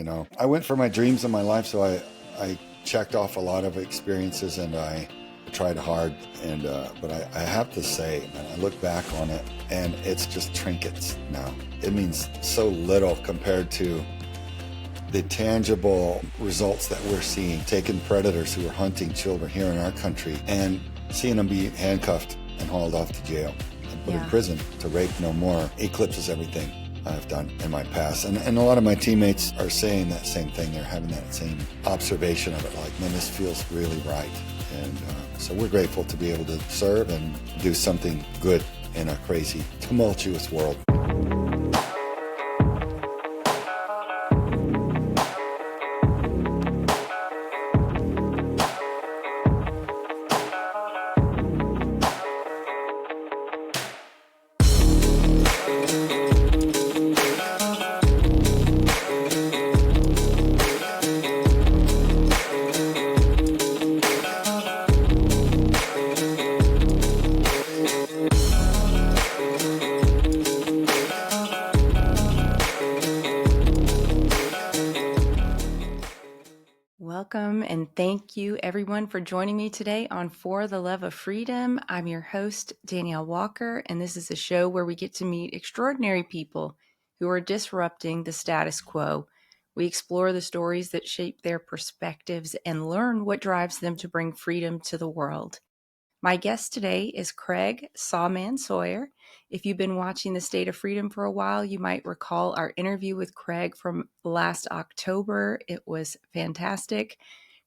I went for my dreams in my life, so I checked off a lot of experiences, and I tried hard. And but I have to say, man, I look back on it, and it's just trinkets now. It means so little compared to the tangible results that we're seeing, taking predators who are hunting children here in our country and seeing them be handcuffed and hauled off to jail and put in prison to rape no more eclipses everything I've done in my past. And a lot of my teammates are saying that same thing. They're having that same observation of it, like, man, this feels really right. And so we're grateful to be able to serve and do something good in a crazy, tumultuous world. Welcome and thank you everyone for joining me today on For the Love of Freedom. I'm your host, Danielle Walker, and this is a show where we get to meet extraordinary people who are disrupting the status quo. We explore the stories that shape their perspectives and learn what drives them to bring freedom to the world. My guest today is Craig Sawman Sawyer. If you've been watching The State of Freedom for a while, you might recall our interview with Craig from last October. It was fantastic.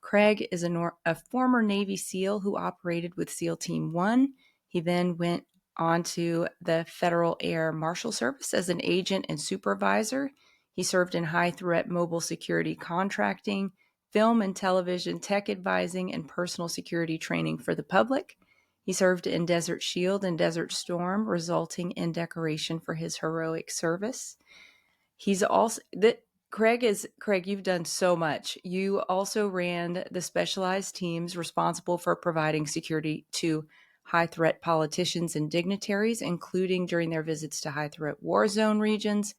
Craig is a former Navy SEAL who operated with SEAL Team 1. He then went on to the Federal Air Marshal Service as an agent and supervisor. He served in high-threat mobile security contracting, film and television tech advising, and personal security training for the public. He served in Desert Shield and Desert Storm, resulting in decoration for his heroic service. He's also Craig, you've done so much. You also ran the specialized teams responsible for providing security to high-threat politicians and dignitaries, including during their visits to high-threat war zone regions.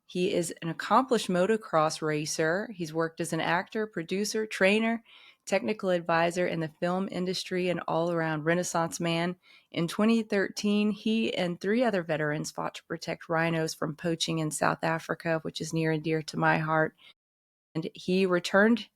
He is an accomplished motocross racer. He's worked as an actor, producer, trainer, technical advisor in the film industry, and all-around Renaissance man. In 2013, he and 3 other veterans fought to protect rhinos from poaching in South Africa, which is near and dear to my heart. And he turned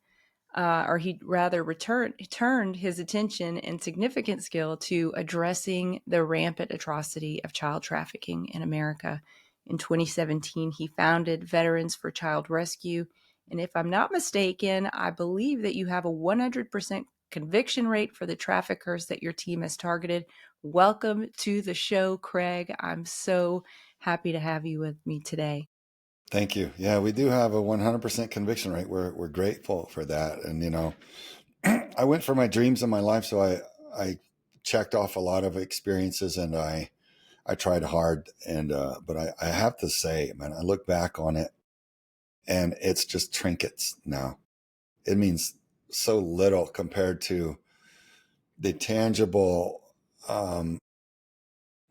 his attention and significant skill to addressing the rampant atrocity of child trafficking in America. In 2017, he founded Veterans for Child Rescue. And if I'm not mistaken, I believe that you have a 100% conviction rate for the traffickers that your team has targeted. Welcome to the show, Craig. I'm so happy to have you with me today. Thank you. Yeah, we do have a 100% conviction rate. We're grateful for that. And, I went for my dreams in my life, so I checked off a lot of experiences, and I tried hard. And but I have to say, man, I look back on it, and it's just trinkets now. It means so little compared to the tangible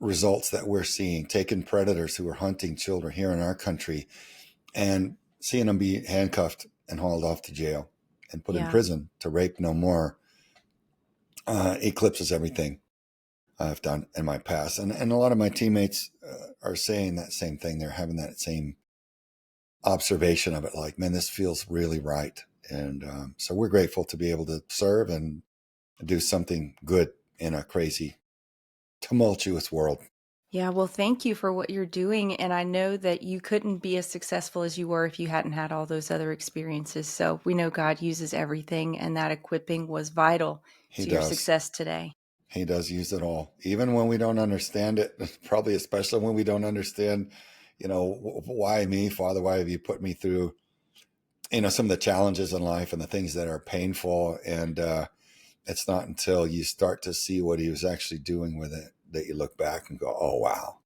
results that we're seeing, taking predators who are hunting children here in our country and seeing them be handcuffed and hauled off to jail and put in prison to rape no more eclipses everything I've done in my past. And a lot of my teammates are saying that same thing. They're having that same observation of it, like, man, this feels really right. And so we're grateful to be able to serve and do something good in a crazy, tumultuous world. Yeah, well, thank you for what you're doing. And I know that you couldn't be as successful as you were if you hadn't had all those other experiences. So we know God uses everything, and that equipping was vital to your success today. He does use it all, even when we don't understand it, probably especially when we don't understand, why me, Father, why have you put me through, some of the challenges in life and the things that are painful. And it's not until you start to see what he was actually doing with it that you look back and go, oh, wow,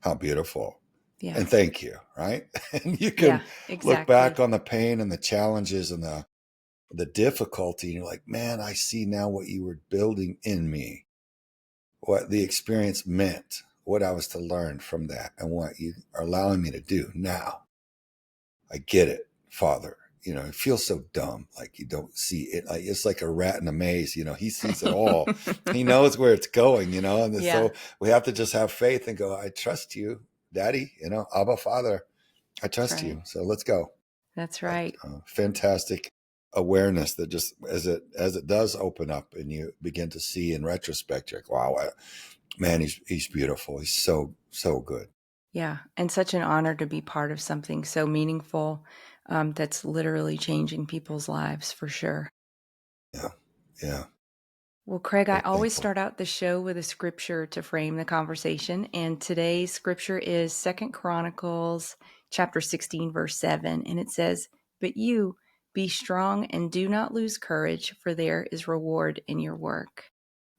how beautiful. Yeah. And thank you. Right. And you can look back on the pain and the challenges and the difficulty. And you're like, man, I see now what you were building in me, what the experience meant, what I was to learn from that, and what you are allowing me to do now. I get it father. It feels so dumb. Like you don't see it. Like it's like a rat in a maze. He sees it all. He knows where it's going. And Yeah, so we have to just have faith and go. I trust you, Daddy. Abba, Father. I that's trust right. you. So let's go. That's But right. fantastic awareness that just as it does open up and you begin to see in retrospect, you're like, wow, man, he's beautiful. He's so good. Yeah, and such an honor to be part of something so meaningful that's literally changing people's lives for sure. Yeah, yeah. Well, Craig, I So always thankful. start out the show with a scripture to frame the conversation, and today's scripture is Second Chronicles chapter 16 verse 7, and it says, "But you be strong and do not lose courage, for there is reward in your work."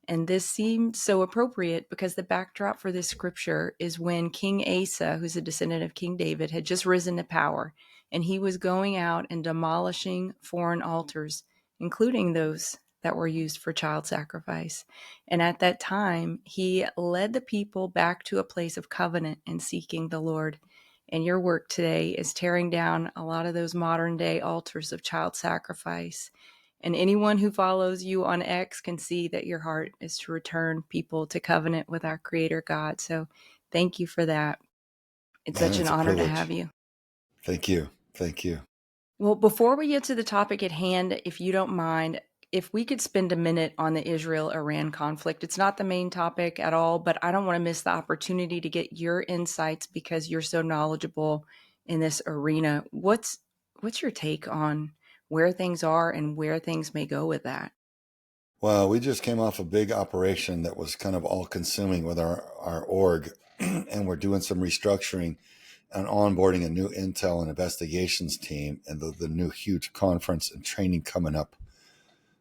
And this seemed so appropriate because the backdrop for this scripture is when King Asa, who's a descendant of King David, had just risen to power, and he was going out and demolishing foreign altars, including those that were used for child sacrifice. And at that time, he led the people back to a place of covenant and seeking the Lord. And your work today is tearing down a lot of those modern day altars of child sacrifice. And anyone who follows you on X can see that your heart is to return people to covenant with our Creator God. So thank you for that. It's Man, such an it's a honor to have privilege. you. Thank you. Thank you. Well, before we get to the topic at hand, if you don't mind, if we could spend a minute on the Israel Iran conflict. It's not the main topic at all, but I don't want to miss the opportunity to get your insights because you're so knowledgeable in this arena. What's your take on where things are and where things may go with that? Well, we just came off a big operation that was kind of all consuming with our org, and we're doing some restructuring and onboarding a new intel and investigations team and the new huge conference and training coming up.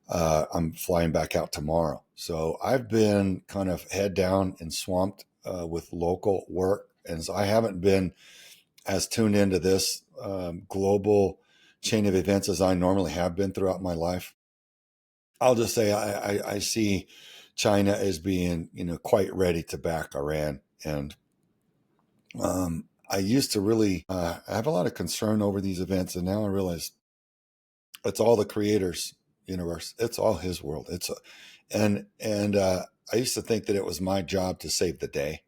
I'm flying back out tomorrow. So I've been kind of head down and swamped with local work. And so I haven't been as tuned into this global chain of events as I normally have been throughout my life. I'll just say I see China as being, quite ready to back Iran. And I used to really have a lot of concern over these events. And now I realize it's all the creator's universe. It's all his world. And I used to think that it was my job to save the day,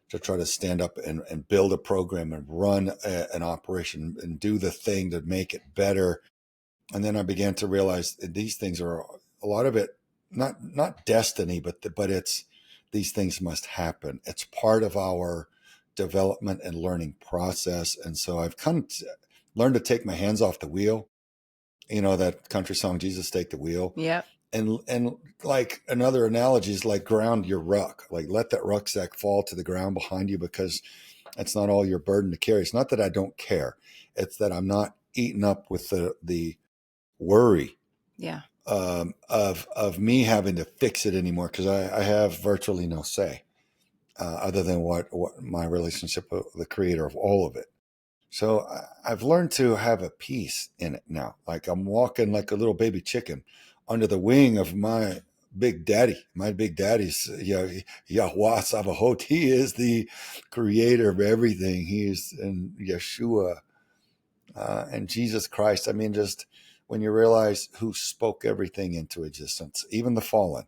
to try to stand up and build a program and run an operation and do the thing to make it better. And then I began to realize that these things are a lot of it, not destiny, but it's these things must happen. It's part of our development and learning process. And so I've kind of learned to take my hands off the wheel. That country song, Jesus Take the Wheel. Yep. And like another analogy is like ground your ruck, like let that rucksack fall to the ground behind you because it's not all your burden to carry. It's not that I don't care. It's that I'm not eaten up with the worry Yeah. of me having to fix it anymore because I have virtually no say other than what my relationship with the creator of all of it. So I've learned to have a peace in it now. Like I'm walking like a little baby chicken under the wing of my big daddy. My big daddy's Yahweh Sabaoth. He is the creator of everything. He is in Yeshua and Jesus Christ. I mean, just when you realize who spoke everything into existence, even the fallen,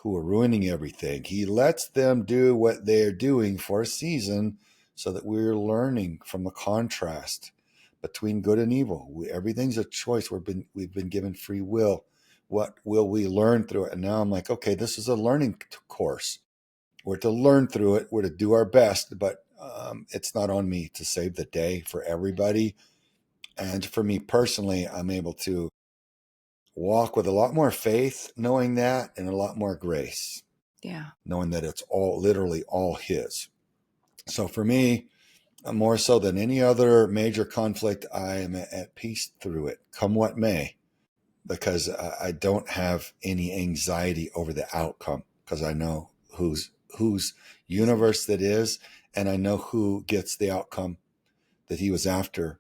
who are ruining everything, he lets them do what they're doing for a season so that we're learning from the contrast between good and evil. Everything's a choice. We've been given free will. What will we learn through it? And now I'm like, okay, this is a learning course. We're to learn through it. We're to do our best, but it's not on me to save the day for everybody. And for me personally, I'm able to walk with a lot more faith, knowing that, and a lot more grace, Yeah. knowing that it's all literally all his. So for me, more so than any other major conflict, I am at peace through it, come what may, because I don't have any anxiety over the outcome because I know whose universe that is, and I know who gets the outcome that he was after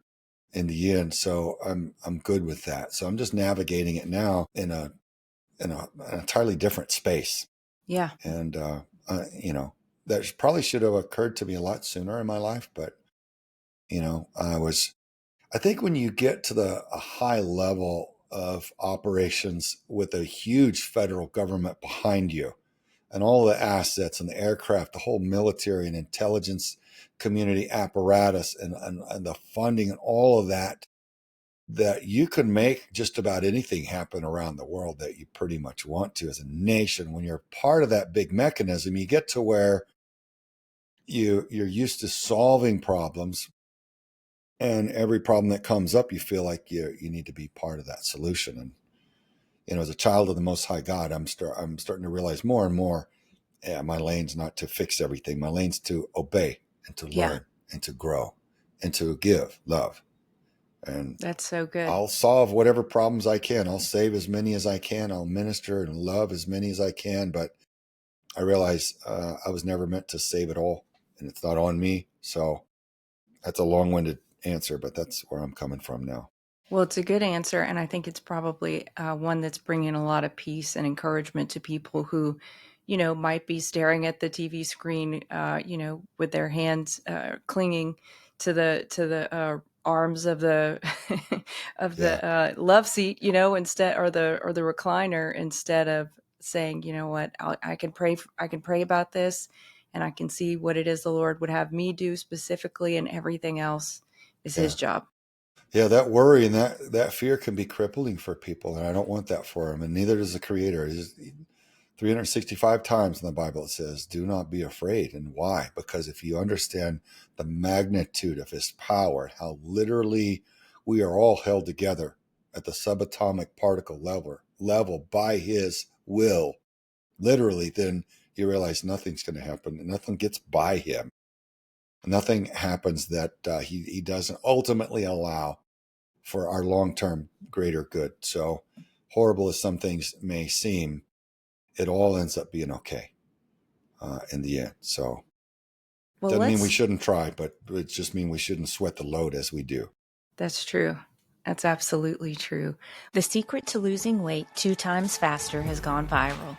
in the end. So I'm good with that. So I'm just navigating it now in an entirely different space. Yeah. And that probably should have occurred to me a lot sooner in my life, but I I think when you get to a high level of operations with a huge federal government behind you and all the assets and the aircraft, the whole military and intelligence community apparatus and the funding and all of that, that you can make just about anything happen around the world that you pretty much want to as a nation. When you're part of that big mechanism, you get to where you're used to solving problems, and every problem that comes up, you feel like you need to be part of that solution. And as a child of the Most High God, I'm starting to realize more and more, yeah, my lane's not to fix everything. My lane's to obey and to Yeah, learn and to grow and to give love. And that's so good. I'll solve whatever problems I can. I'll save as many as I can. I'll minister and love as many as I can. But I realize I was never meant to save it all, and it's not on me. So that's a long-winded answer, but that's where I'm coming from now. Well, it's a good answer, and I think it's probably one that's bringing a lot of peace and encouragement to people who, might be staring at the TV screen, with their hands clinging to the arms of the of Yeah, the love seat, instead or the recliner, instead of saying, you know what, I can pray. I can pray about this, and I can see what it is the Lord would have me do specifically, and everything else is His yeah. job. Yeah, that worry and that fear can be crippling for people, and I don't want that for them, and neither does the Creator. 365 times in the Bible it says, "Do not be afraid." And why? Because if you understand the magnitude of His power, how literally we are all held together at the subatomic particle level by His will, literally, then you realize nothing's going to happen, and nothing gets by Him. Nothing happens that he doesn't ultimately allow for our long-term greater good. So horrible as some things may seem, it all ends up being okay in the end. So Well, doesn't mean we let's shouldn't try, but it just means we shouldn't sweat the load as we do. That's true. That's absolutely true. The secret to losing weight 2 times faster has gone viral.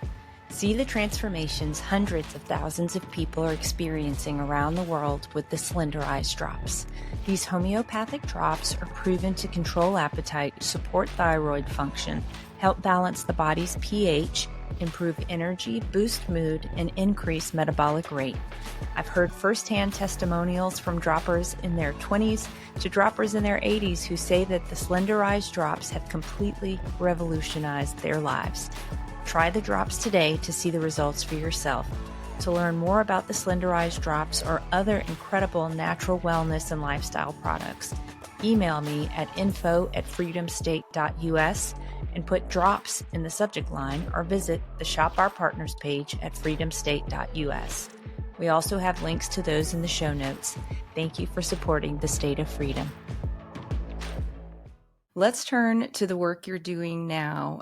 See the transformations hundreds of thousands of people are experiencing around the world with the Slender Eyes drops. These homeopathic drops are proven to control appetite, support thyroid function, help balance the body's pH, improve energy, boost mood, and increase metabolic rate. I've heard firsthand testimonials from droppers in their 20s to droppers in their 80s who say that the Slender Eyes drops have completely revolutionized their lives. Try the drops today to see the results for yourself. To learn more about the Slender Eyes drops or other incredible natural wellness and lifestyle products, email me at info@freedomstate.us and put drops in the subject line, or visit the Shop Our Partners page at freedomstate.us. We also have links to those in the show notes. Thank you for supporting the State of Freedom. Let's turn to the work you're doing now.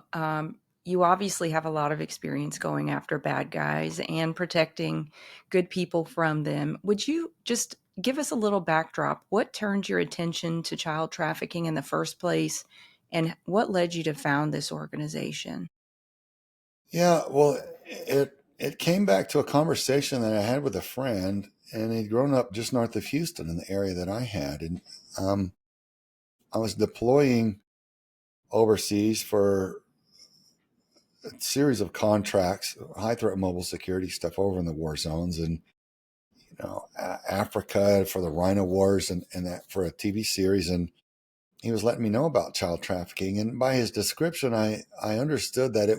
You obviously have a lot of experience going after bad guys and protecting good people from them. Would you just give us a little backdrop? What turned your attention to child trafficking in the first place, and what led you to found this organization? Yeah, well, it came back to a conversation that I had with a friend, and he'd grown up just north of Houston in the area that I had, and I was deploying overseas for a series of contracts, high threat mobile security stuff over in the war zones, and Africa for the Rhino Wars, and that for a TV series. And he was letting me know about child trafficking, and by his description, I understood that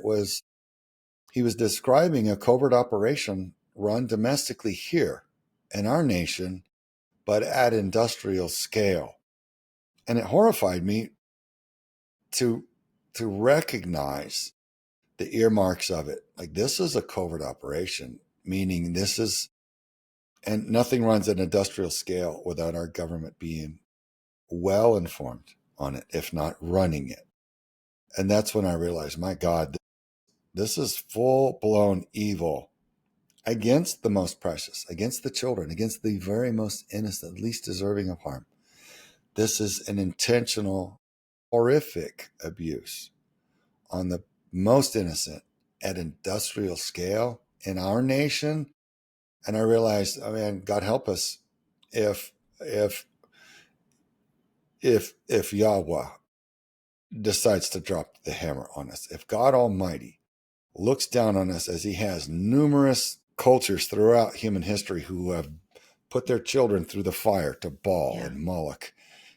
he was describing a covert operation run domestically here in our nation, but at industrial scale. And it horrified me to recognize the earmarks of it. Like, this is a covert operation, meaning and nothing runs at industrial scale without our government being well informed on it, if not running it. And that's when I realized, my God, this is full blown evil against the most precious, against the children, against the very most innocent, least deserving of harm. This is an intentional, horrific abuse on the most innocent at industrial scale in our nation. And I realized, God help us if if Yahweh decides to drop the hammer on us, if God Almighty looks down on us as he has numerous cultures throughout human history who have put their children through the fire to Baal and Moloch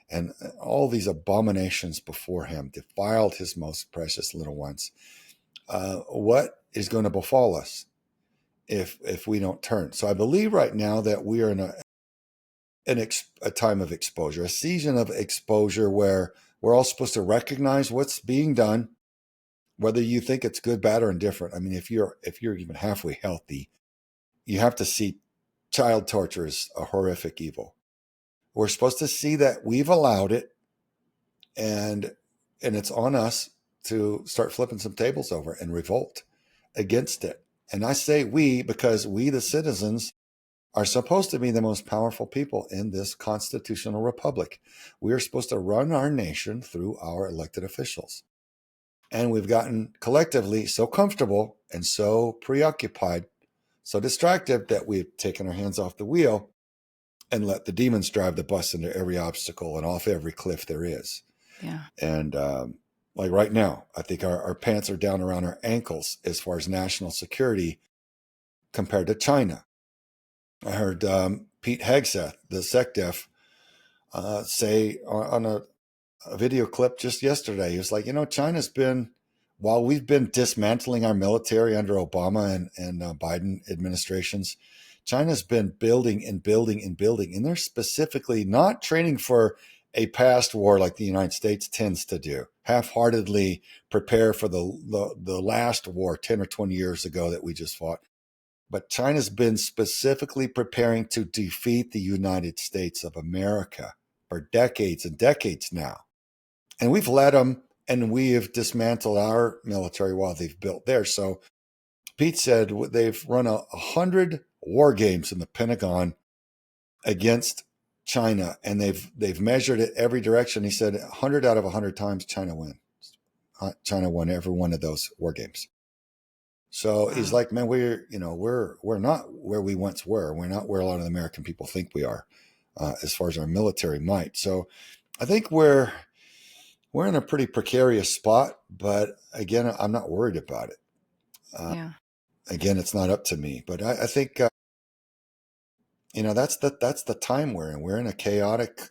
and all these abominations before him, defiled his most precious little ones, what is going to befall us if we don't turn? So I believe right now that we are in a time of exposure, a season of exposure where we're all supposed to recognize what's being done, whether you think it's good, bad, or indifferent. I mean, if you're even halfway healthy, you have to see child torture as a horrific evil. We're supposed to see that we've allowed it, and it's on us to start flipping some tables over and revolt against it. And I say we because we, the citizens, are supposed to be the most powerful people in this constitutional republic. We are supposed to run our nation through our elected officials. And we've gotten collectively so comfortable and so preoccupied, so distracted, that we've taken our hands off the wheel and let the demons drive the bus into every obstacle and off every cliff there is. Yeah. And like right now, I think our pants are down around our ankles as far as national security compared to China. I heard Pete Hegseth, the SecDef, say on a video clip just yesterday, he was like, China's been, while we've been dismantling our military under Obama and Biden administrations, China's been building and building and building. And they're specifically not training for a past war like the United States tends to do, half-heartedly prepare for the last war 10 or 20 years ago that we just fought. But China's been specifically preparing to defeat the United States of America for decades and decades now. And we've let them, and we have dismantled our military while they've built theirs. So Pete said they've run 100 war games in the Pentagon against China, and they've measured it every direction. He said 100 out of 100 times China wins. China won every one of those war games. So he's like, man, we're not where we once were. We're not where a lot of the American people think we are, as far as our military might. So I think we're in a pretty precarious spot, but again, I'm not worried about it. Again, it's not up to me, but I think, that's the time we're in. We're in a chaotic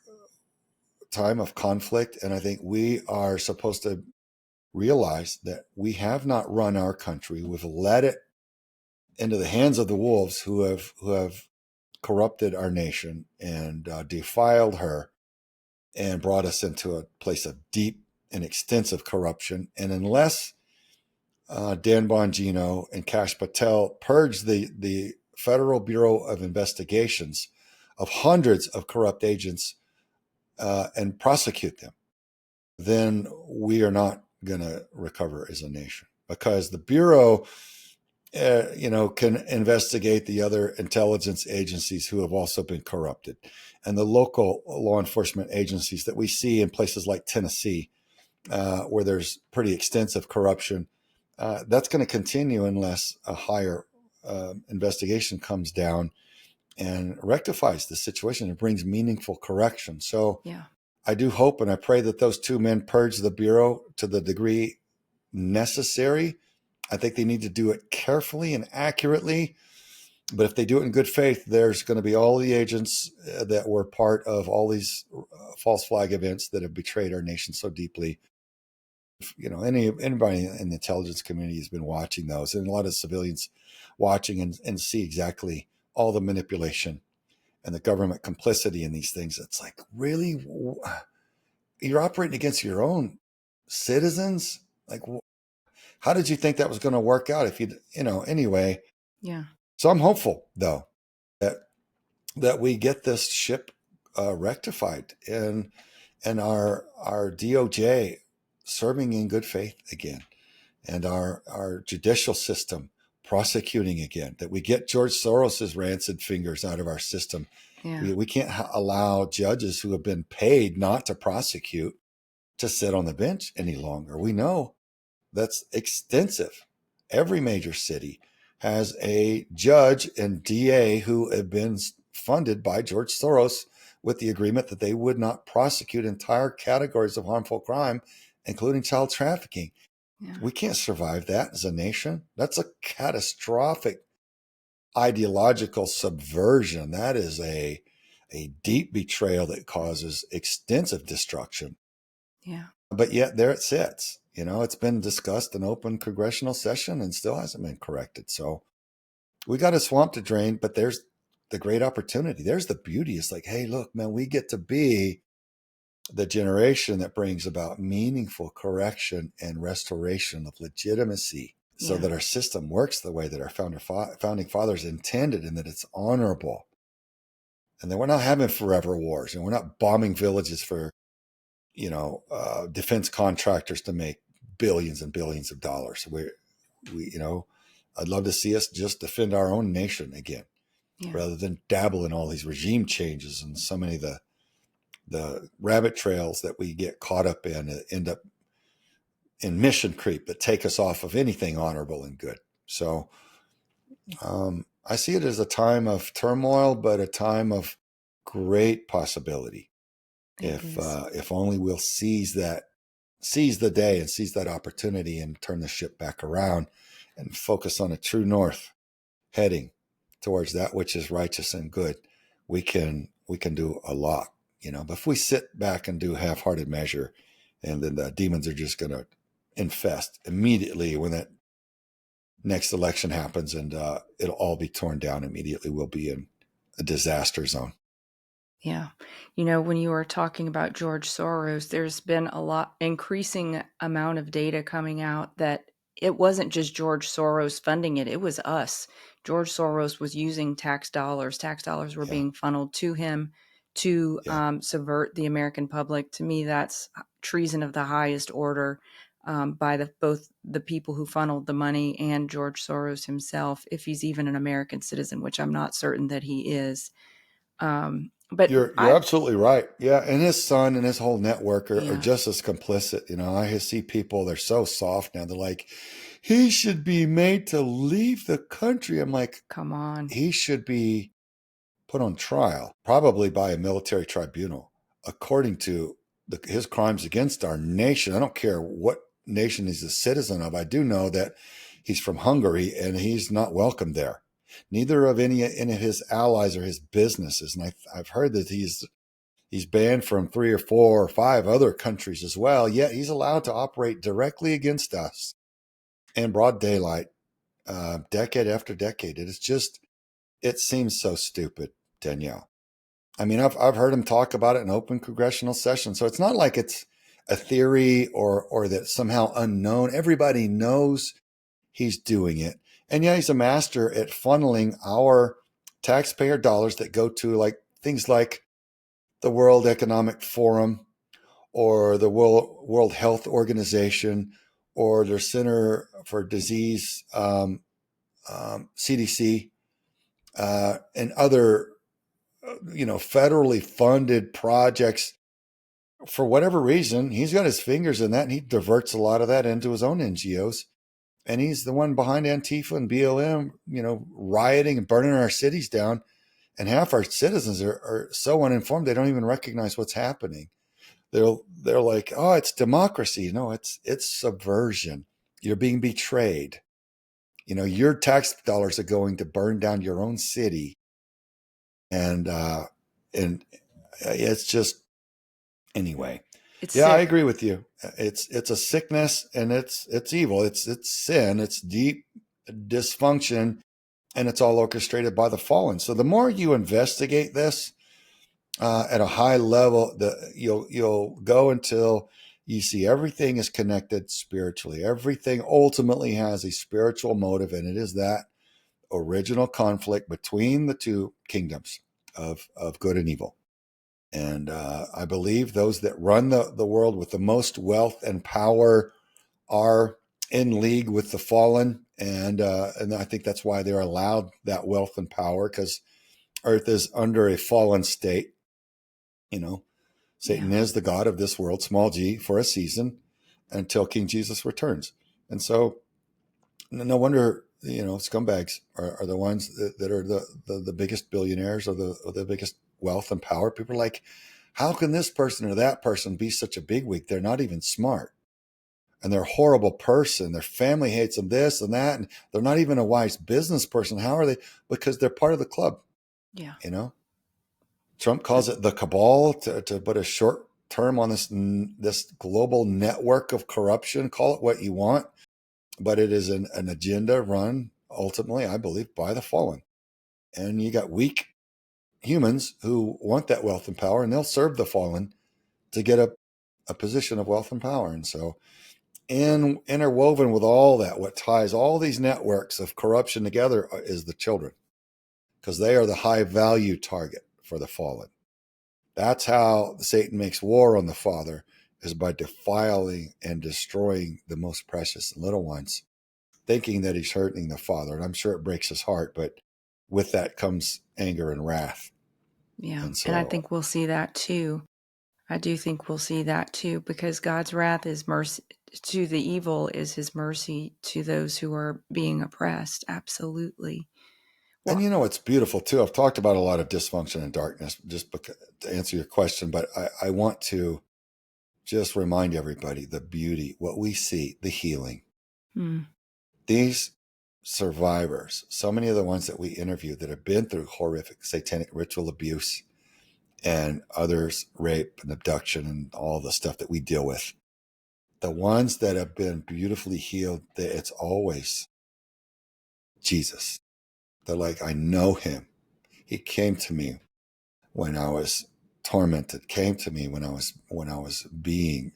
time of conflict. And I think we are supposed to realize that we have not run our country. We've let it into the hands of the wolves who have corrupted our nation and defiled her and brought us into a place of deep and extensive corruption. And unless Dan Bongino and Kash Patel purge the Federal Bureau of Investigations of hundreds of corrupt agents and prosecute them, then we are not going to recover as a nation, because the Bureau, can investigate the other intelligence agencies who have also been corrupted, and the local law enforcement agencies that we see in places like Tennessee, where there's pretty extensive corruption. That's going to continue unless a higher investigation comes down and rectifies the situation and brings meaningful correction. So I do hope and I pray that those two men purge the Bureau to the degree necessary. I think they need to do it carefully and accurately. But if they do it in good faith, there's going to be all the agents that were part of all these false flag events that have betrayed our nation so deeply. Anybody in the intelligence community has been watching those, and a lot of civilians watching and see exactly all the manipulation and the government complicity in these things. It's like, really? You're operating against your own citizens? Like, how did you think that was going to work out if anyway? Yeah. So I'm hopeful, though, that we get this ship rectified and our DOJ serving in good faith again, and our judicial system prosecuting again, that we get George Soros's rancid fingers out of our system. Yeah. We can't allow judges who have been paid not to prosecute to sit on the bench any longer. We know that's extensive. Every major city has a judge and DA who have been funded by George Soros with the agreement that they would not prosecute entire categories of harmful crime, including child trafficking. Yeah. We can't survive that as a nation. That's a catastrophic ideological subversion. That is a deep betrayal that causes extensive destruction. Yeah. But yet there it sits. It's been discussed in open congressional session and still hasn't been corrected. So we got a swamp to drain, but there's the great opportunity. There's the beauty. It's like, hey, look, man, we get to be the generation that brings about meaningful correction and restoration of legitimacy so that our system works the way that our founding fathers intended, and that it's honorable. And that we're not having forever wars, and we're not bombing villages for, defense contractors to make billions and billions of dollars. I'd love to see us just defend our own nation again, rather than dabble in all these regime changes and so many of the rabbit trails that we get caught up in end up in mission creep that take us off of anything honorable and good. So I see it as a time of turmoil, but a time of great possibility. If only we'll seize the day and seize that opportunity and turn the ship back around and focus on a true north, heading towards that which is righteous and good, we can do a lot. But if we sit back and do half-hearted measure, and then the demons are just going to infest immediately when that next election happens, and it'll all be torn down immediately. We'll be in a disaster zone. Yeah. When you were talking about George Soros, there's been increasing amount of data coming out that it wasn't just George Soros funding it. It was us. George Soros was using tax dollars. Tax dollars were being funneled to him to subvert the American public. To me, that's treason of the highest order by both the people who funneled the money and George Soros himself, if he's even an American citizen, which I'm not certain that he is. But you're absolutely right. Yeah. And his son and his whole network are just as complicit. I see people, they're so soft now. They're like, he should be made to leave the country. I'm like, come on. He should be put on trial, probably by a military tribunal, according to his crimes against our nation. I don't care what nation he's a citizen of. I do know that he's from Hungary and he's not welcome there. Neither of any of his allies or his businesses. And I've heard that he's banned from 3 or 4 or 5 other countries as well. Yet he's allowed to operate directly against us in broad daylight, decade after decade. It seems so stupid, Danielle. I mean, I've heard him talk about it in open congressional sessions. So it's not like it's a theory or that somehow unknown. Everybody knows he's doing it. And yeah, he's a master at funneling our taxpayer dollars that go to things like the World Economic Forum or the World Health Organization or their Center for Disease, CDC, and other, federally funded projects. For whatever reason, he's got his fingers in that, and he diverts a lot of that into his own NGOs. And he's the one behind Antifa and BLM, rioting and burning our cities down. And half our citizens are so uninformed, they don't even recognize what's happening. They're like, oh, it's democracy. No, it's subversion. You're being betrayed. Your tax dollars are going to burn down your own city. And it's just, anyway. I agree with you. It's a sickness, and it's evil. It's sin. It's deep dysfunction, and it's all orchestrated by the fallen. So the more you investigate this at a high level, you'll go until you see everything is connected spiritually. Everything ultimately has a spiritual motive, and it is that original conflict between the two kingdoms of good and evil. And I believe those that run the world with the most wealth and power are in league with the fallen. And I think that's why they're allowed that wealth and power, because earth is under a fallen state. Satan is the god of this world, small g, for a season until King Jesus returns. And so no wonder, scumbags are the ones that are the biggest billionaires or the biggest wealth and power, people are like, how can this person or that person be such a bigwig? They're not even smart. And they're a horrible person. Their family hates them, this and that. And they're not even a wise business person. How are they? Because they're part of the club. Yeah. You know, Trump calls it the cabal to put a short term on this global network of corruption. Call it what you want, but it is an agenda run ultimately, I believe, by the fallen. And you got weak humans who want that wealth and power, and they'll serve the fallen to get a position of wealth and power. And so, interwoven with all that, what ties all these networks of corruption together is the children, because they are the high value target for the fallen. That's how Satan makes war on the Father, is by defiling and destroying the most precious little ones, thinking that he's hurting the Father. And I'm sure it breaks his heart, but with that comes anger and wrath. Yeah. And so, And I think we'll see that too. I do think we'll see that too, because God's wrath is mercy to the evil, is his mercy to those who are being oppressed. Absolutely. Well, and it's beautiful too. I've talked about a lot of dysfunction and darkness just because, to answer your question, but I want to just remind everybody the beauty, what we see, the healing. These survivors, so many of the ones that we interview that have been through horrific satanic ritual abuse and others, rape and abduction and all the stuff that we deal with, the ones that have been beautifully healed, it's always Jesus. They're like, I know him. He came to me when I was tormented, came to me when I was being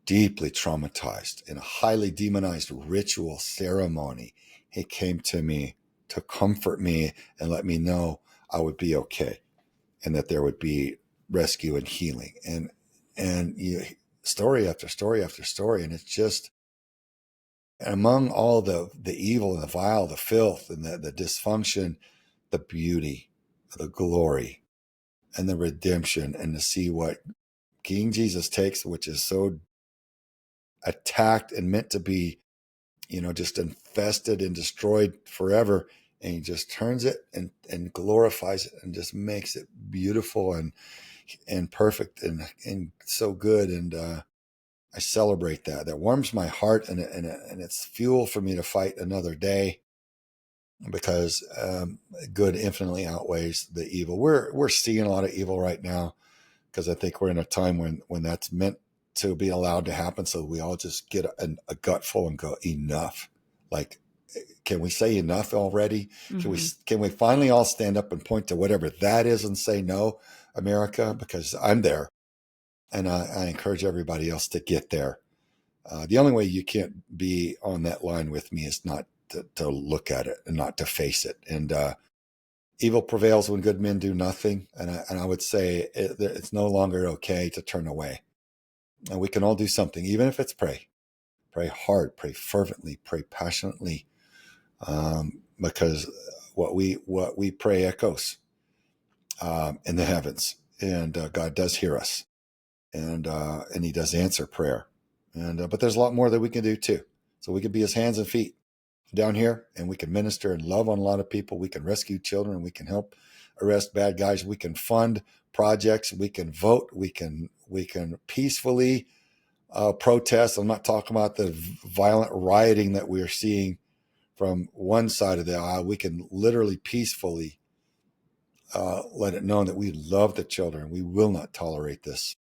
deeply traumatized in a highly demonized ritual ceremony. He came to me to comfort me and let me know I would be okay and that there would be rescue and healing. And story after story after story. And it's just, among all the evil and the vile, the filth and the dysfunction, the beauty, the glory, and the redemption, and to see what King Jesus takes, which is so attacked and meant to be, just infested and destroyed forever. And he just turns it and glorifies it and just makes it beautiful and perfect and so good. And I celebrate that. That warms my heart, and it's fuel for me to fight another day, because good infinitely outweighs the evil. We're seeing a lot of evil right now, because I think we're in a time when that's meant to be allowed to happen. So we all just get a gutful and go, enough. Like, can we say enough already? Can we finally all stand up and point to whatever that is and say, no, America? Because I'm there, and I encourage everybody else to get there. The only way you can't be on that line with me is not to look at it and not to face it. And evil prevails when good men do nothing. And I would say it's no longer okay to turn away. And we can all do something, even if it's pray. Pray hard, pray fervently, pray passionately, because what we pray echoes in the heavens, and God does hear us, and He does answer prayer. And but there's a lot more that we can do too. So we can be His hands and feet down here, and we can minister and love on a lot of people. We can rescue children. We can help arrest bad guys. We can fund projects. We can vote. We can peacefully protest. I'm not talking about the violent rioting that we're seeing from one side of the aisle. We can literally peacefully let it known that we love the children. We will not tolerate this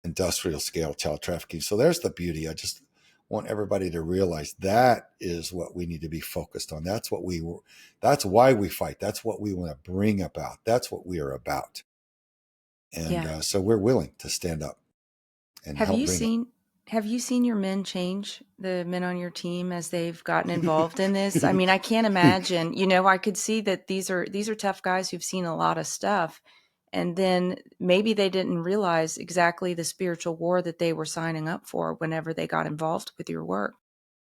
industrial scale child trafficking. So there's the beauty. I just want everybody to realize that is what we need to be focused on. That's why we fight. That's what we want to bring about. That's what we are about. And so we're willing to stand up and help bring it. Have you seen your men change, the men on your team, as they've gotten involved in this? I mean, I can't imagine. I could see that these are tough guys who've seen a lot of stuff, and then maybe they didn't realize exactly the spiritual war that they were signing up for whenever they got involved with your work.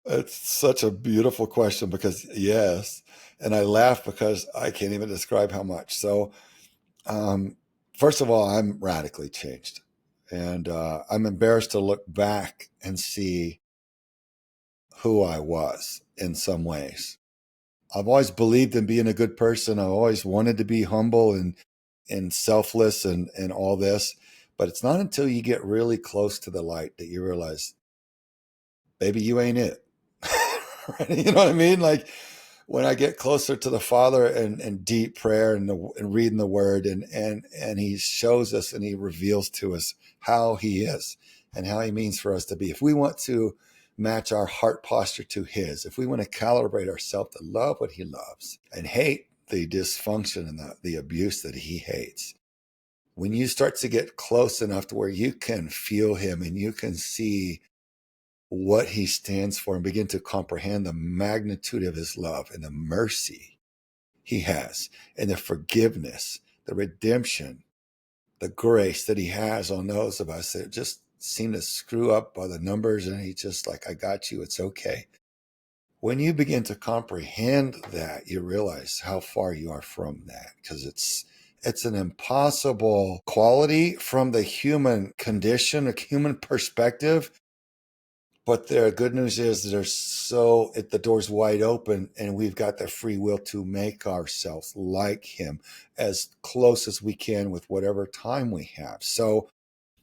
It's such a beautiful question, because yes, and I laugh because I can't even describe how much. So, first of all, I'm radically changed. And I'm embarrassed to look back and see who I was in some ways. I've always believed in being a good person. I always wanted to be humble and selfless and all this. But it's not until you get really close to the light that you realize, baby, you ain't it. Right? You know what I mean? Like when I get closer to the Father and deep prayer and reading the Word, and He shows us and He reveals to us how He is and how He means for us to be. If we want to match our heart posture to His, if we want to calibrate ourselves to love what He loves and hate the dysfunction and the abuse that He hates, when you start to get close enough to where you can feel Him and you can see what He stands for and begin to comprehend the magnitude of His love and the mercy He has and the forgiveness, the redemption, the grace that He has on those of us that just seem to screw up by the numbers, and He's just like, I got you, it's okay. When you begin to comprehend that, you realize how far you are from that, because it's an impossible quality from the human condition, a human perspective. But the good news is the door's wide open, and we've got the free will to make ourselves like Him as close as we can with whatever time we have. So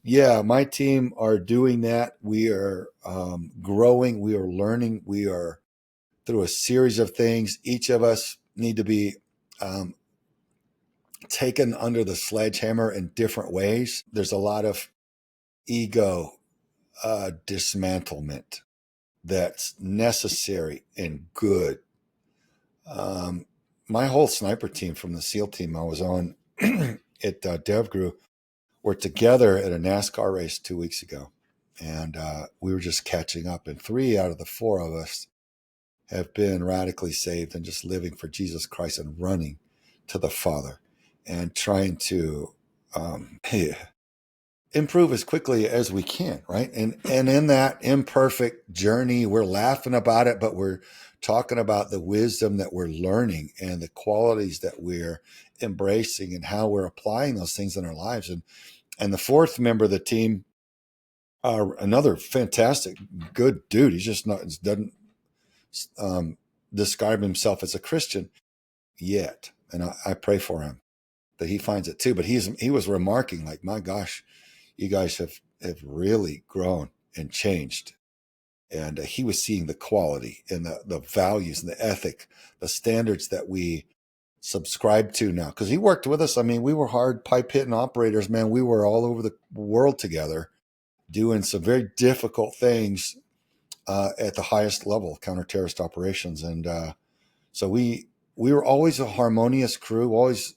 yeah, my team are doing that. We are growing. We are learning. We are through a series of things. Each of us need to be taken under the sledgehammer in different ways. There's a lot of ego dismantlement that's necessary and good. My whole sniper team from the SEAL team I was on at DevGru were together at a NASCAR race 2 weeks ago. And we were just catching up. And 3 out of the 4 of us have been radically saved and just living for Jesus Christ and running to the Father and trying to improve as quickly as we can, right? And in that imperfect journey, we're laughing about it, but we're talking about the wisdom that we're learning and the qualities that we're embracing and how we're applying those things in our lives. And the 4th member of the team, another fantastic, good dude. He's just doesn't describe himself as a Christian yet. And I pray for him that he finds it too. But he was remarking like, my gosh, you guys have really grown and changed. And he was seeing the quality and the values and the ethic, the standards that we subscribe to now. Because he worked with us. I mean, we were hard pipe hitting operators, man. We were all over the world together doing some very difficult things at the highest level, counter-terrorist operations. And so we were always a harmonious crew, always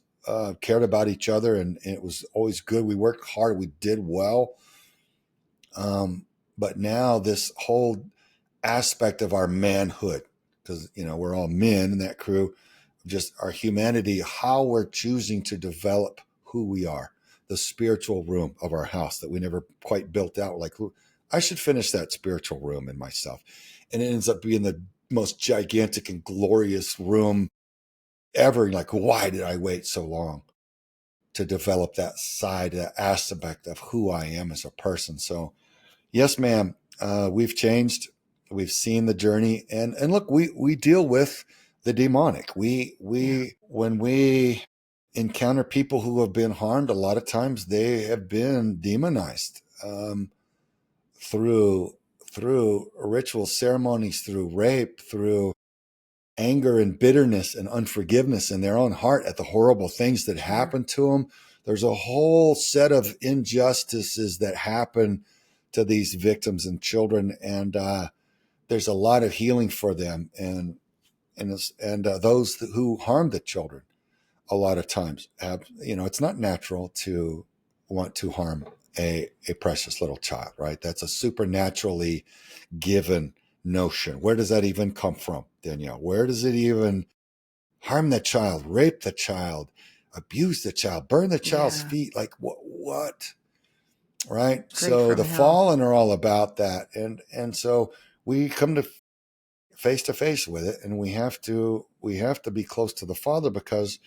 cared about each other, and it was always good. We worked hard. We did well. But now this whole aspect of our manhood, because, we're all men in that crew, just our humanity, how we're choosing to develop who we are, the spiritual room of our house that we never quite built out. Like, I should finish that spiritual room in myself. And it ends up being the most gigantic and glorious room ever. Like, why did I wait so long to develop that side, that aspect of who I am as a person? So yes, ma'am, we've changed. We've seen the journey, and look, we deal with the demonic. When we encounter people who have been harmed, a lot of times they have been demonized through ritual ceremonies, through rape, through anger and bitterness and unforgiveness in their own heart at the horrible things that happen to them. There's a whole set of injustices that happen to these victims and children, and there's a lot of healing for them and those who harm the children. A lot of times have, it's not natural to want to harm a precious little child, right? That's a supernaturally given notion. Where does that even come from, Danielle? Where does it even harm the child, rape the child, abuse the child, burn the child's feet? Like what? Right? So the fallen are all about that. And so we come to face with it, and we have to be close to the Father, because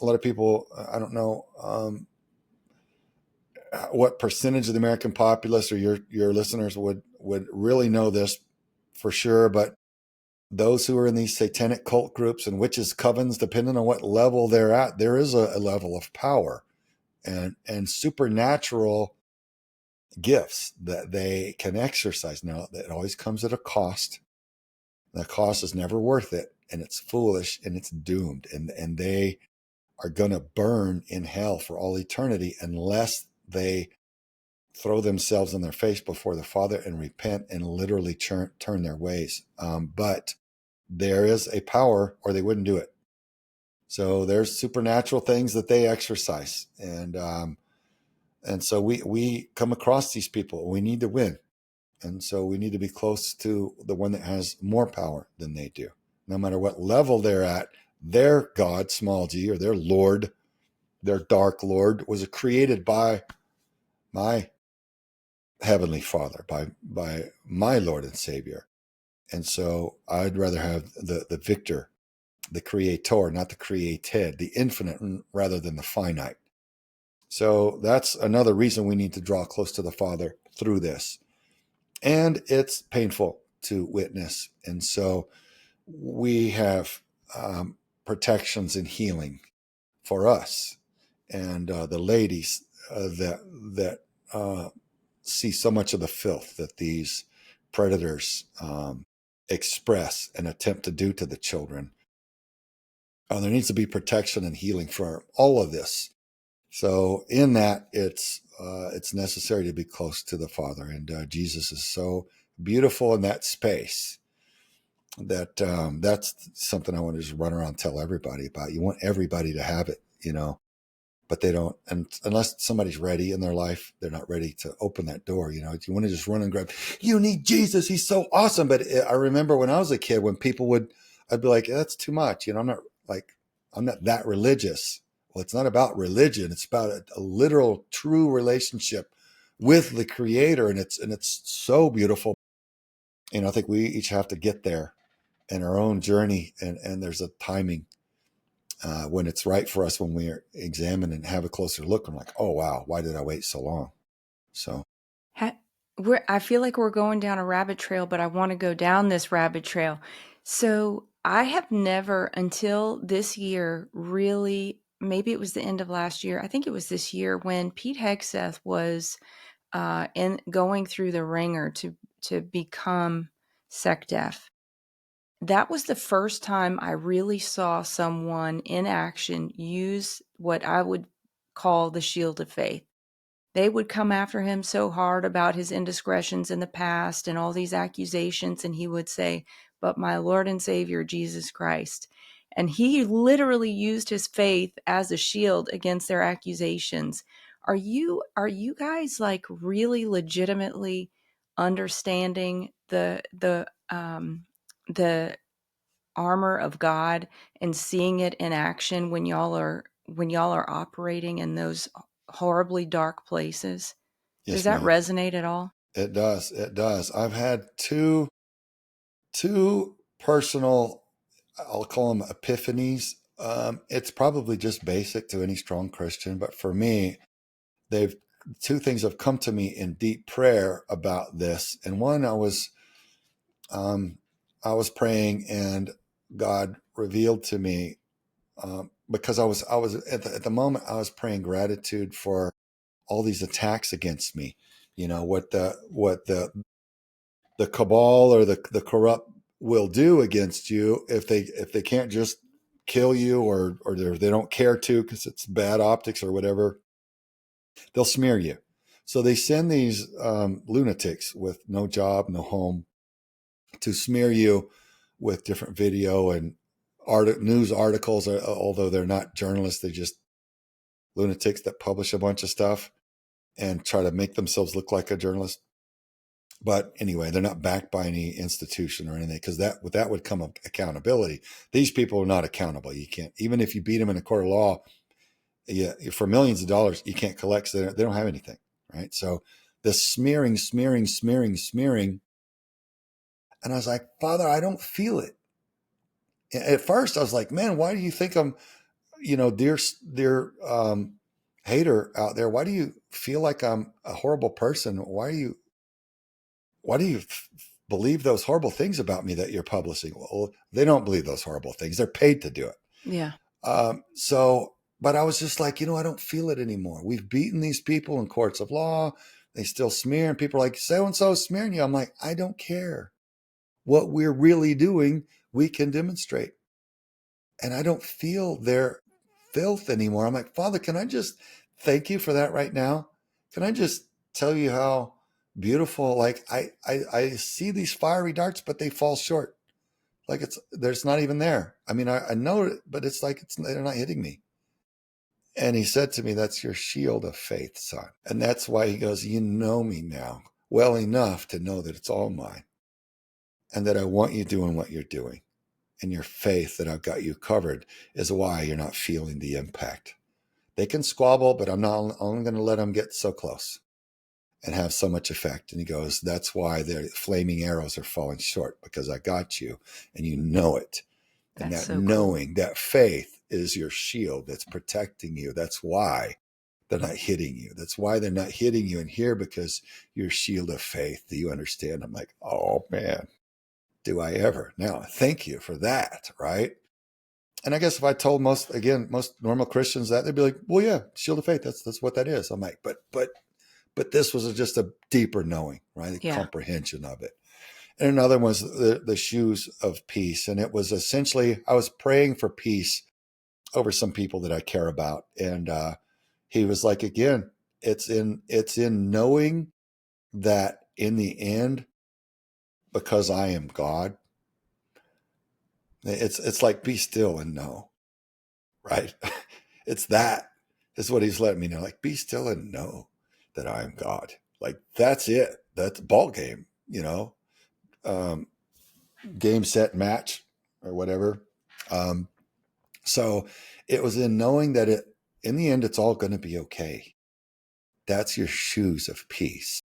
a lot of people, I don't know what percentage of the American populace or your listeners would really know this for sure, but those who are in these satanic cult groups and witches' covens, depending on what level they're at, there is a level of power and supernatural gifts that they can exercise. Now, it always comes at a cost. The cost is never worth it, and it's foolish, and it's doomed, and they are going to burn in hell for all eternity unless they throw themselves on their face before the Father and repent and literally turn their ways. But there is a power, or they wouldn't do it. So there's supernatural things that they exercise, and so we come across these people. We need to win, and so we need to be close to the one that has more power than they do. No matter what level they're at, their God, small g, or their Lord, their dark Lord, was created by my Heavenly Father, by my Lord and Savior. And so I'd rather have the victor, the creator, not the created, the infinite rather than the finite. So that's another reason we need to draw close to the Father through this. And it's painful to witness. And so we have protections and healing for us. And the ladies that see so much of the filth that these predators express and attempt to do to the children. There needs to be protection and healing for all of this. So in that, it's necessary to be close to the Father, and Jesus is so beautiful in that space that that's something I want to just run around and tell everybody about. You want everybody to have it, but they don't, and unless somebody's ready in their life, they're not ready to open that door. You want to just run and grab, you need Jesus, he's so awesome. But I remember when I was a kid, when people I'd be like, that's too much. I'm not that religious. Well, it's not about religion. It's about a literal, true relationship with the Creator. And it's so beautiful. I think we each have to get there in our own journey. And there's a timing when it's right for us, when we examine and have a closer look. I'm like, oh, wow, why did I wait so long? So I feel like we're going down a rabbit trail, but I want to go down this rabbit trail. So I have never until this year really, maybe it was the end of last year. I think it was this year when Pete Hegseth was going through the ringer to become SecDef. That was the first time I really saw someone in action use what I would call the shield of faith. They would come after him so hard about his indiscretions in the past and all these accusations, and he would say, "But my Lord and Savior, Jesus Christ." And he literally used his faith as a shield against their accusations. Are you guys like really legitimately understanding the armor of God and seeing it in action when y'all are operating in those horribly dark places? yes, Does that ma'am. resonate at all? It does. It does. I've had two personal, I'll call them epiphanies. It's probably just basic to any strong Christian, but for me, two things have come to me in deep prayer about this. And one, I was praying, and God revealed to me, because I was at the moment I was praying gratitude for all these attacks against me. What the cabal or the corrupt will do against you if they can't just kill you, or they don't care to because it's bad optics or whatever. They'll smear you. So they send these lunatics with no job, no home, to smear you with different video and news articles, although they're not journalists. They're just lunatics that publish a bunch of stuff and try to make themselves look like a journalist. But anyway, they're not backed by any institution or anything, because that would come accountability. These people are not accountable. You can't, even if you beat them in a court of law, for millions of dollars, you can't collect. So they don't have anything, right? So the smearing. And I was like, Father, I don't feel it. At first I was like, man, why do you think I'm, dear hater out there, why do you feel like I'm a horrible person? Why do you believe those horrible things about me that you're publishing? Well, they don't believe those horrible things. They're paid to do it. Yeah. So But I was just like, I don't feel it anymore. We've beaten these people in courts of law. They still smear, and people are like, so-and-so smearing you. I'm like, I don't care. What we're really doing, we can demonstrate. And I don't feel their filth anymore. I'm like, Father, can I just thank you for that right now? Can I just tell you how beautiful, like I see these fiery darts, but they fall short. Like there's not even there. I mean, I know it, but it's like they're not hitting me. And he said to me, that's your shield of faith, son. And that's why he goes, you know me now well enough to know that it's all mine and that I want you doing what you're doing. And your faith that I've got you covered is why you're not feeling the impact. They can squabble, but I'm not only going to let them get so close and have so much effect. And he goes, that's why their flaming arrows are falling short, because I got you and you know it. And That's that so knowing, that faith is your shield that's protecting you. That's why they're not hitting you. That's why they're not hitting you in here, because your shield of faith. Do you understand? I'm like, oh man, do I ever. Now, thank you for that, right? And I guess if I told most normal Christians that, they'd be like, well, yeah, shield of faith. That's what that is. I'm like, but this was just a deeper knowing, right? A comprehension of it. And another one was the shoes of peace. And it was essentially, I was praying for peace over some people that I care about. And he was like, again, it's in knowing that in the end, because I am God, it's like be still and know, right? It's that is what he's letting me know. Like, be still and know that I am God. Like, that's it. That's ball game, um, game, set, match, or whatever. So it was in knowing that in the end, it's all going to be okay. That's your shoes of peace.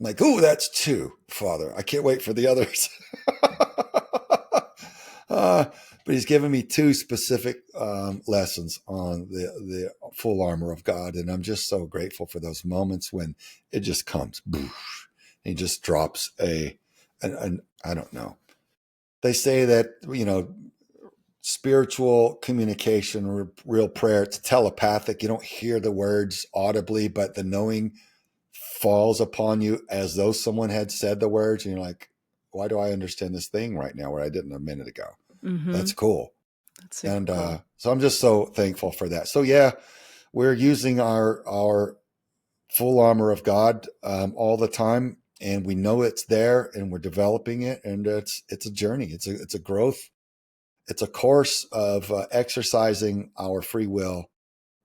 I'm like, oh, that's two, Father. I can't wait for the others. But he's given me two specific lessons on the full armor of God. And I'm just so grateful for those moments when it just comes. Boosh, he just drops an I don't know. They say that, spiritual communication or real prayer, it's telepathic. You don't hear the words audibly, but the knowing falls upon you as though someone had said the words. And you're like, why do I understand this thing right now where I didn't a minute ago? Mm-hmm. That's cool. That's super cool. So I'm just so thankful for that. So yeah, we're using our full armor of God all the time, and we know it's there, and we're developing it, and it's a journey. It's a growth. It's a course of exercising our free will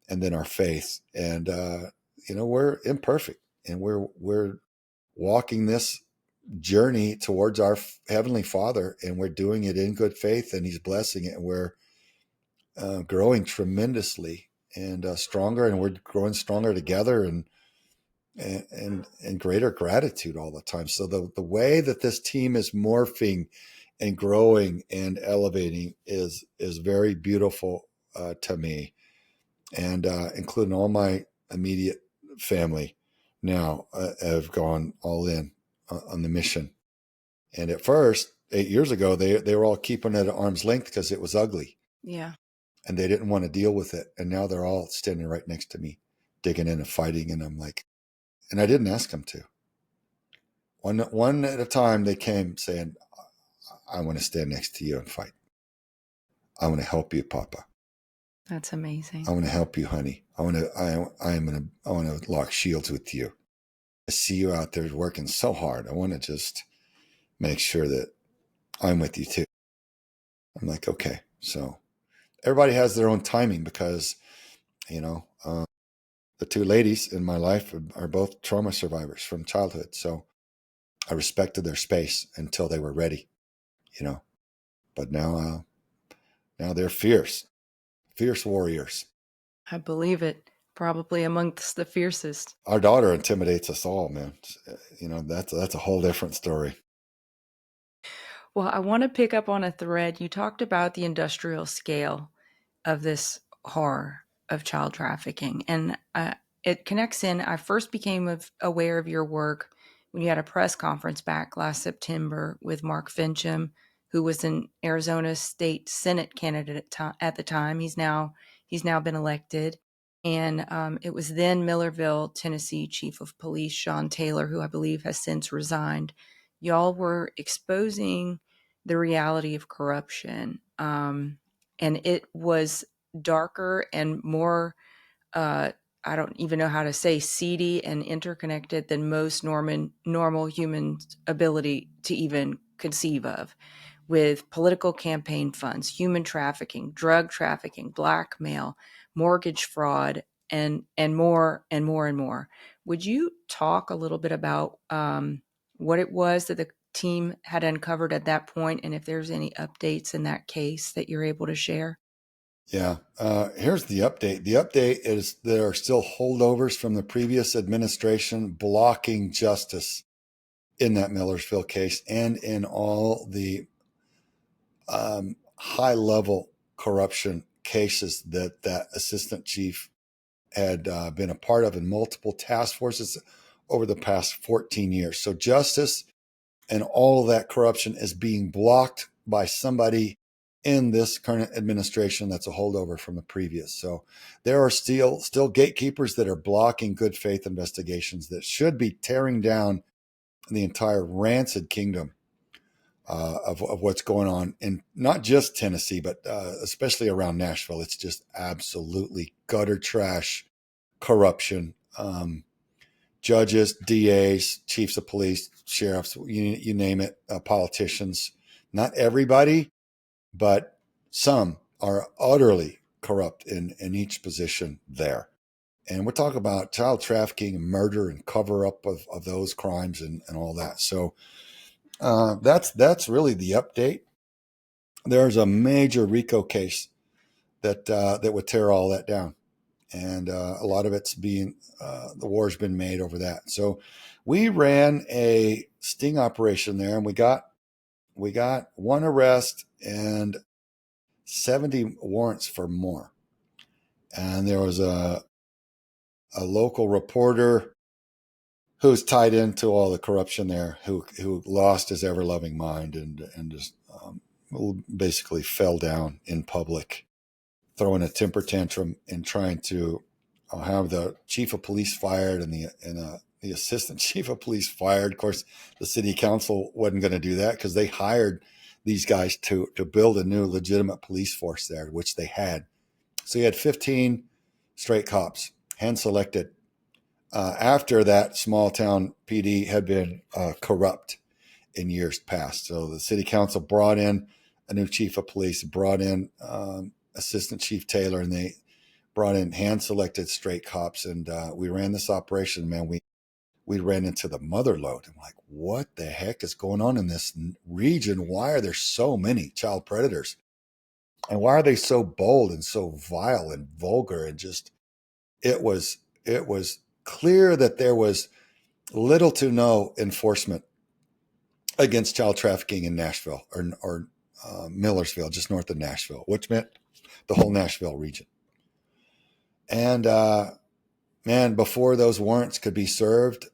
and then our faith. And we're imperfect, and we're walking this journey towards our Heavenly Father, and we're doing it in good faith, and He's blessing it, and we're growing tremendously and stronger, and we're growing stronger together, and greater gratitude all the time. So the way that this team is morphing and growing and elevating is very beautiful to me, and including all my immediate family now have gone all in on the mission. And at first, 8 years ago, they were all keeping it at arm's length because it was ugly. Yeah. And they didn't want to deal with it. And now they're all standing right next to me, digging in and fighting. And I'm like, and I didn't ask them to. One at a time, they came saying, I want to stand next to you and fight. I want to help you, Papa. That's amazing. I want to help you, honey. I want to lock shields with you. I see you out there working so hard. I want to just make sure that I'm with you too. I'm like, okay. So everybody has their own timing, because, the two ladies in my life are both trauma survivors from childhood. So I respected their space until they were ready, but now they're fierce warriors. I believe it. Probably amongst the fiercest. Our daughter intimidates us all, man. That's a whole different story. Well, I want to pick up on a thread. You talked about the industrial scale of this horror of child trafficking. And it connects in. I first became aware of your work when you had a press conference back last September with Mark Fincham, who was an Arizona State Senate candidate at the time. He's He's now been elected. And it was then Millerville, Tennessee Chief of Police Sean Taylor, who I believe has since resigned. Y'all were exposing the reality of corruption. And it was darker and more, I don't even know how to say, seedy and interconnected than most normal human ability to even conceive of, with political campaign funds, human trafficking, drug trafficking, blackmail, mortgage fraud, and more and more and more. Would you talk a little bit about what it was that the team had uncovered at that point, and if there's any updates in that case that you're able to share? Yeah. Here's the update. The update is there are still holdovers from the previous administration blocking justice in that Millersville case and in all the high-level corruption cases that that assistant chief had been a part of in multiple task forces over the past 14 years. So justice and all of that corruption is being blocked by somebody in this current administration that's a holdover from the previous. So there are still gatekeepers that are blocking good faith investigations that should be tearing down the entire rancid kingdom of what's going on in not just Tennessee, but especially around Nashville. It's just absolutely gutter trash corruption. Judges, DAs, chiefs of police, sheriffs, you name it, politicians. Not everybody, but some are utterly corrupt in each position there. And we're talking about child trafficking and murder and cover up of those crimes and all that. So that's really the update. There's a major RICO case that would tear all that down. And a lot of it's being, the war's been made over that. So we ran a sting operation there, and we got one arrest and 70 warrants for more. And there was a local reporter who's tied into all the corruption there, who lost his ever loving mind and just basically fell down in public, throwing a temper tantrum and trying to have the chief of police fired and the assistant chief of police fired. Of course, the city council wasn't going to do that because they hired these guys to build a new legitimate police force there, which they had. So you had 15 straight cops, hand selected, after that small town PD had been corrupt in years past. So the city council brought in a new chief of police, brought in Assistant Chief Taylor, and they brought in hand-selected straight cops. And we ran this operation, man. We ran into the mother lode. I'm like, what the heck is going on in this region? Why are there so many child predators? And why are they so bold and so vile and vulgar? And just, it was clear that there was little to no enforcement against child trafficking in Nashville or Millersville, just north of Nashville, which meant the whole Nashville region. And man, before those warrants could be served,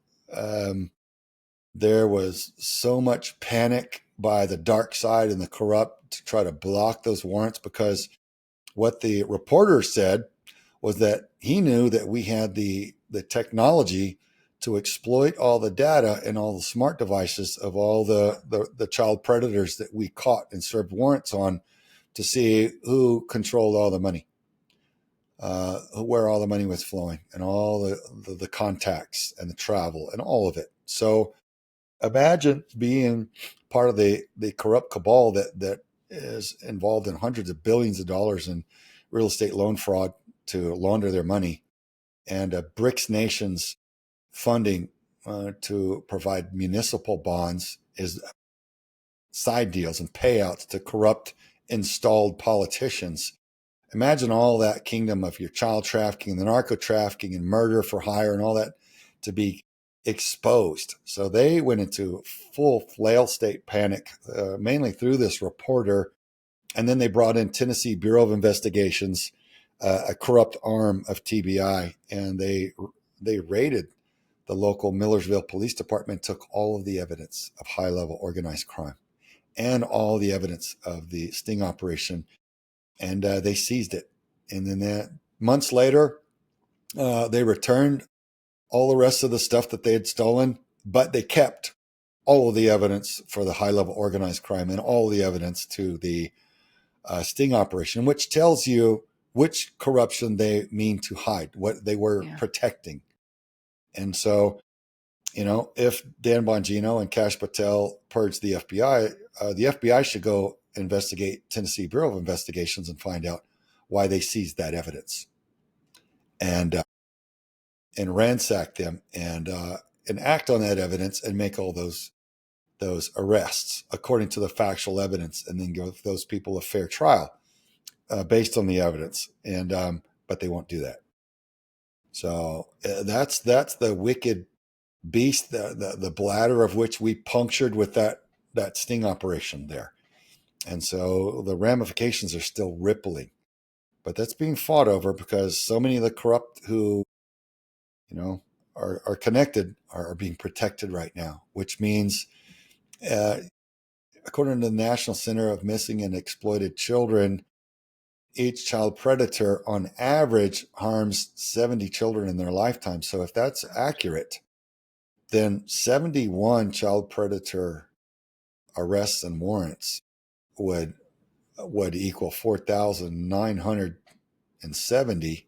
there was so much panic by the dark side and the corrupt to try to block those warrants, because what the reporter said was that he knew that we had the technology to exploit all the data and all the smart devices of all the child predators that we caught and served warrants on, to see who controlled all the money, where all the money was flowing, and all the contacts and the travel and all of it. So imagine being part of the corrupt cabal that is involved in hundreds of billions of dollars in real estate loan fraud to launder their money, and BRICS nations funding to provide municipal bonds is side deals and payouts to corrupt installed politicians. Imagine all that kingdom of your child trafficking, the narco trafficking, and murder for hire and all that to be exposed. So they went into full flail state panic, mainly through this reporter. And then they brought in Tennessee Bureau of Investigations, a corrupt arm of TBI, and they raided the local Millersville Police Department, took all of the evidence of high-level organized crime and all the evidence of the sting operation, and they seized it. And then months later, they returned all the rest of the stuff that they had stolen, but they kept all of the evidence for the high-level organized crime and all the evidence to the sting operation, which tells you which corruption they mean to hide, what they were protecting. And so, if Dan Bongino and Kash Patel purged the FBI should go investigate Tennessee Bureau of Investigations and find out why they seized that evidence, and ransack them and act on that evidence and make all those arrests according to the factual evidence, and then give those people a fair trial based on the evidence. And but they won't do that. So that's the wicked beast, the bladder of which we punctured with that sting operation there. And so the ramifications are still rippling, but that's being fought over because so many of the corrupt who are connected are being protected right now, which means according to the National Center of Missing and Exploited Children, each child predator on average harms 70 children in their lifetime. So if that's accurate, then 71 child predator arrests and warrants would equal 4,970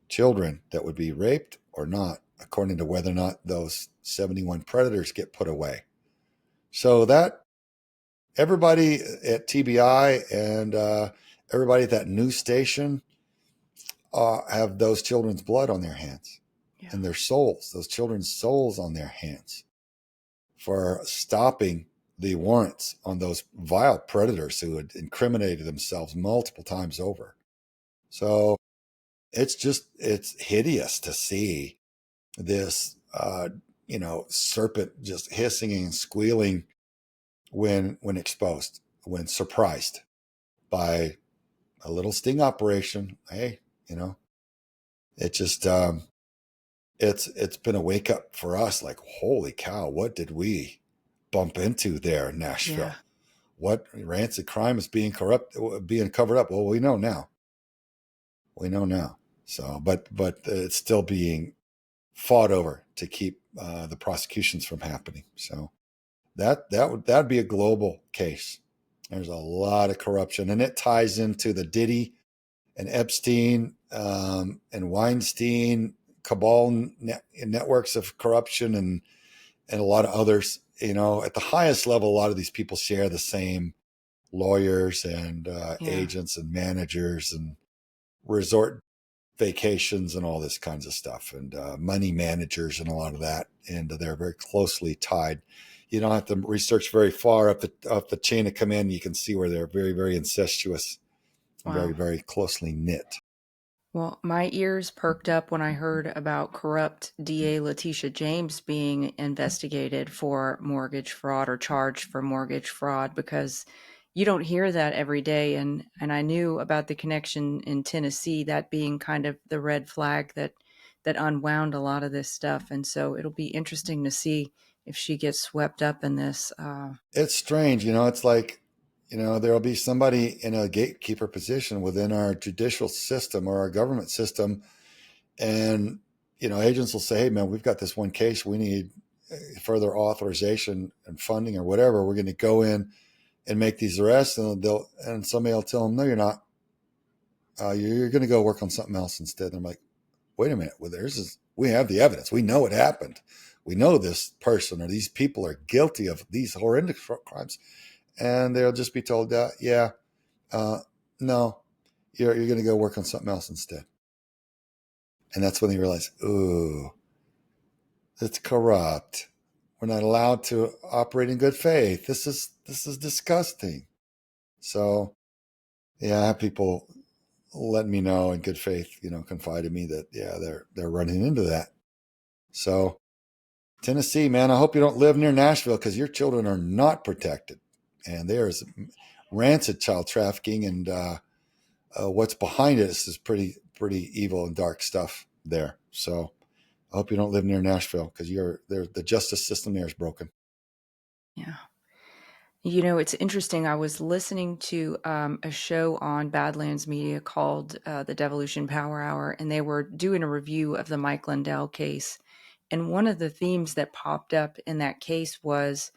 children that would be raped or not, according to whether or not those 71 predators get put away. So that everybody at TBI and everybody at that news station have those children's blood on their hands and their souls, those children's souls on their hands for stopping the warrants on those vile predators who had incriminated themselves multiple times over. So it's hideous to see this, serpent just hissing and squealing when exposed, when surprised by a little sting operation. Hey, it just, it's been a wake up for us. Like, holy cow, what did we bump into there in Nashville? Yeah. What rancid crime is being covered up? Well, we know now. So, but it's still being fought over to keep the prosecutions from happening. So that'd be a global case. There's a lot of corruption, and it ties into the Diddy and Epstein and Weinstein cabal networks of corruption and a lot of others. At the highest level, a lot of these people share the same lawyers and agents and managers and resort vacations and all this kinds of stuff, and money managers and a lot of that. And they're very closely tied. You don't have to research very far up the chain of command. You can see where they're very, very incestuous, and very, very closely knit. Well, my ears perked up when I heard about corrupt DA Letitia James being investigated for mortgage fraud or charged for mortgage fraud, because you don't hear that every day. And I knew about the connection in Tennessee, that being kind of the red flag that unwound a lot of this stuff. And so it'll be interesting to see if she gets swept up in this. It's strange. It's like, there'll be somebody in a gatekeeper position within our judicial system or our government system. And, agents will say, hey, man, we've got this one case. We need further authorization and funding or whatever. We're going to go in and make these arrests. And somebody will tell them, no, you're not. You're going to go work on something else instead. And I'm like, wait a minute. Well, we have the evidence. We know it happened. We know this person or these people are guilty of these horrendous crimes. And they'll just be told, no, you're going to go work on something else instead. And that's when they realize, ooh, it's corrupt. We're not allowed to operate in good faith. This is disgusting. So, I have people let me know in good faith, confide in me that, they're running into that. So, Tennessee, man, I hope you don't live near Nashville, because your children are not protected. And there's rancid child trafficking, and what's behind it is pretty evil and dark stuff there. So I hope you don't live near Nashville, because the justice system there is broken. Yeah. You know, it's interesting. I was listening to a show on Badlands Media called the Devolution Power Hour, and they were doing a review of the Mike Lindell case. And one of the themes that popped up in that case was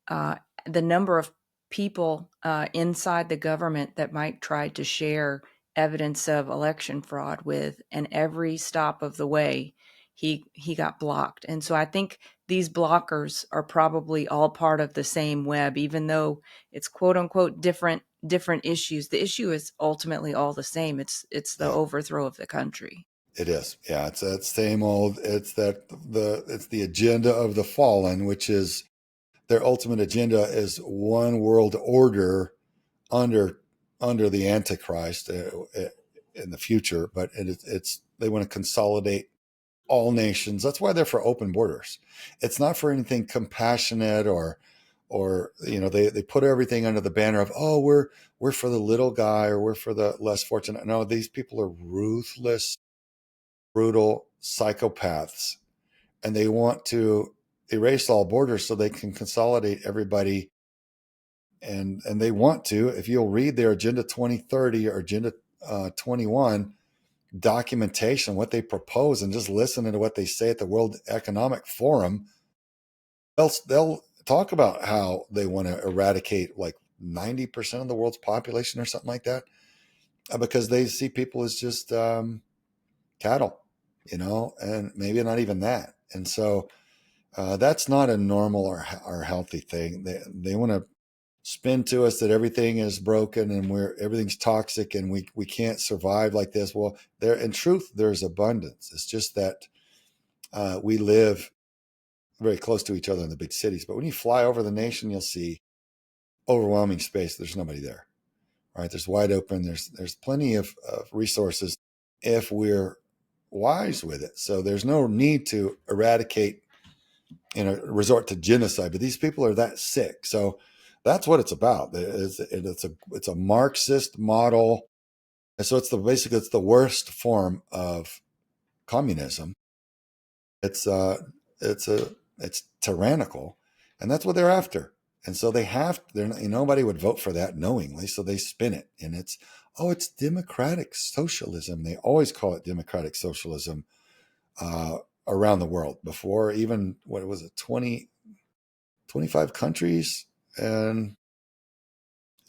uh, the number of people inside the government that Mike tried to share evidence of election fraud with, and every stop of the way, he got blocked. And so I think these blockers are probably all part of the same web, even though it's quote unquote different issues. The issue is ultimately all the same. It's the Yeah, overthrow of the country. it is. Yeah, it's that same old. It's the agenda of the fallen, which is their ultimate agenda is one world order under the Antichrist in the future. But it's they want to consolidate all nations. That's why they're for open borders. It's not for anything compassionate or they put everything under the banner of, oh, we're for the little guy or we're for the less fortunate. No, these people are ruthless, brutal psychopaths, and they want to erase all borders so they can consolidate everybody. And they want to, if you'll read their Agenda 2030 or Agenda 21 documentation, what they propose, and just listen to what they say at the World Economic Forum, they'll talk about how they want to eradicate like 90% of the world's population or something like that, because they see people as just cattle, and maybe not even that. And so that's not a normal or healthy thing. They want to spin to us that everything is broken and everything's toxic and we can't survive like this. Well, in truth, there's abundance. It's just that we live very close to each other in the big cities. But when you fly over the nation, you'll see overwhelming space. There's nobody there, right? There's wide open. There's plenty of resources if we're wise with it. So there's no need to eradicate, resort to genocide. But these people are that sick. So that's what it's about. It's a Marxist model. And so it's the worst form of communism. It's tyrannical, and that's what they're after. And so nobody would vote for that knowingly, so they spin it, and it's democratic socialism. They always call it democratic socialism around the world. Before even, what was it, 25 countries, and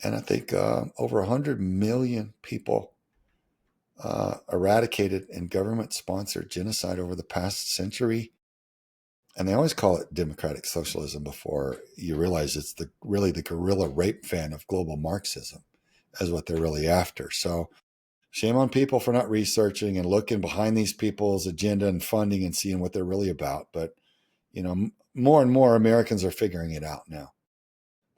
I think over 100 million people eradicated in government-sponsored genocide over the past century. And they always call it democratic socialism before you realize it's really the guerrilla rape fan of global Marxism is what they're really after. So shame on people for not researching and looking behind these people's agenda and funding and seeing what they're really about. But, more and more Americans are figuring it out now.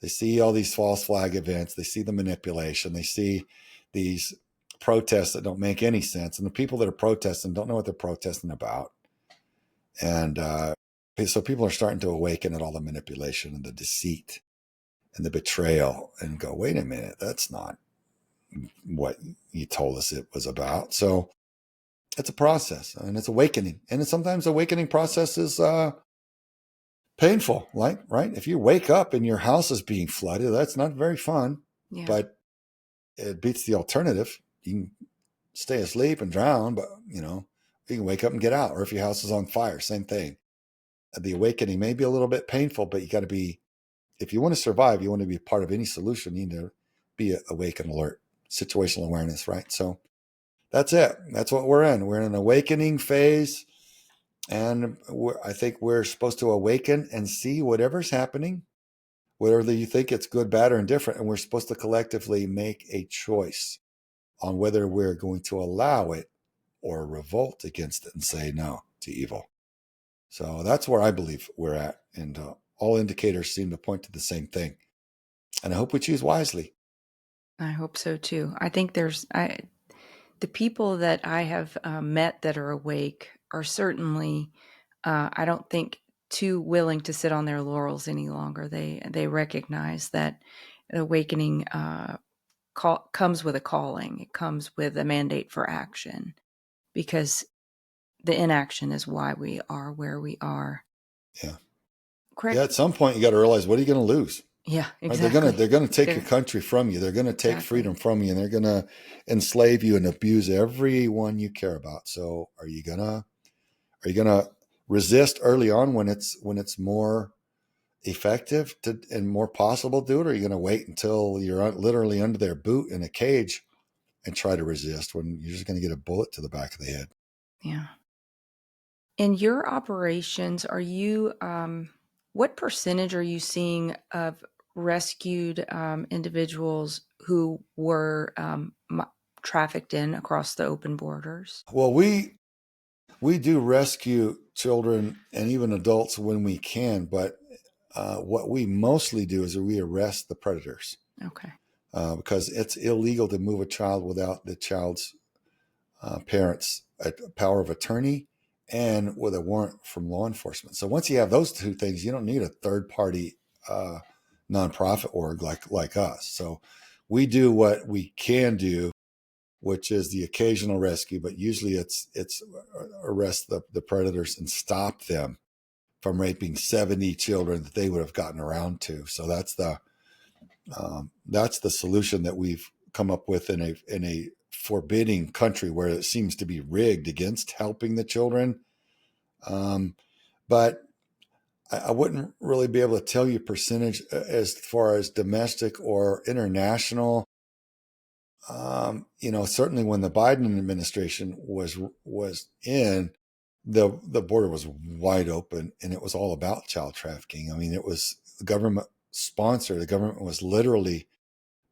They see all these false flag events. They see the manipulation. They see these protests that don't make any sense. And the people that are protesting don't know what they're protesting about. And so people are starting to awaken at all the manipulation and the deceit and the betrayal and go, wait a minute, that's not what you told us it was about. So it's a process, and it's awakening. And sometimes awakening process is painful, right? If you wake up and your house is being flooded, that's not very fun, Yeah. but it beats the alternative. You can stay asleep and drown, but you can wake up and get out. Or if your house is on fire, same thing. The awakening may be a little bit painful, but you got to be, if you want to survive, you want to be part of any solution, you need to be awake and alert, situational awareness, right? So that's it. That's what we're in. We're in an awakening phase. And I think we're supposed to awaken and see whatever's happening, whether you think it's good, bad, or indifferent. And we're supposed to collectively make a choice on whether we're going to allow it or revolt against it and say no to evil. So that's where I believe we're at. And all indicators seem to point to the same thing. And I hope we choose wisely. I hope so too. I think the people that I have met that are awake are certainly, I don't think, too willing to sit on their laurels any longer. They recognize that awakening comes with a calling. It comes with a mandate for action, because the inaction is why we are where we are. Yeah. Correct. Yeah. At some point, you got to realize, what are you going to lose? Yeah, Right? exactly. They're gonna take your country from you. They're gonna take freedom from you, and they're gonna enslave you and abuse everyone you care about. So are you gonna resist early on when it's more effective and more possible to do it, or are you gonna wait until you're literally under their boot in a cage and try to resist when you're just gonna get a bullet to the back of the head? Yeah. In your operations, are you what percentage are you seeing of rescued individuals who were trafficked in across the open borders? Well, we do rescue children and even adults when we can, but what we mostly do is we arrest the predators. Okay. Because it's illegal to move a child without the child's parents' power of attorney and with a warrant from law enforcement. So once you have those two things, you don't need a third party nonprofit org like us. So we do what we can do, which is the occasional rescue, but usually it's arrest the predators and stop them from raping 70 children that they would have gotten around to. So that's the solution that we've come up with in a forbidding country where it seems to be rigged against helping the children. But I wouldn't really be able to tell you percentage as far as domestic or international. Certainly when the Biden administration was in, the border was wide open, and it was all about child trafficking. I mean, it was government sponsored. The government was literally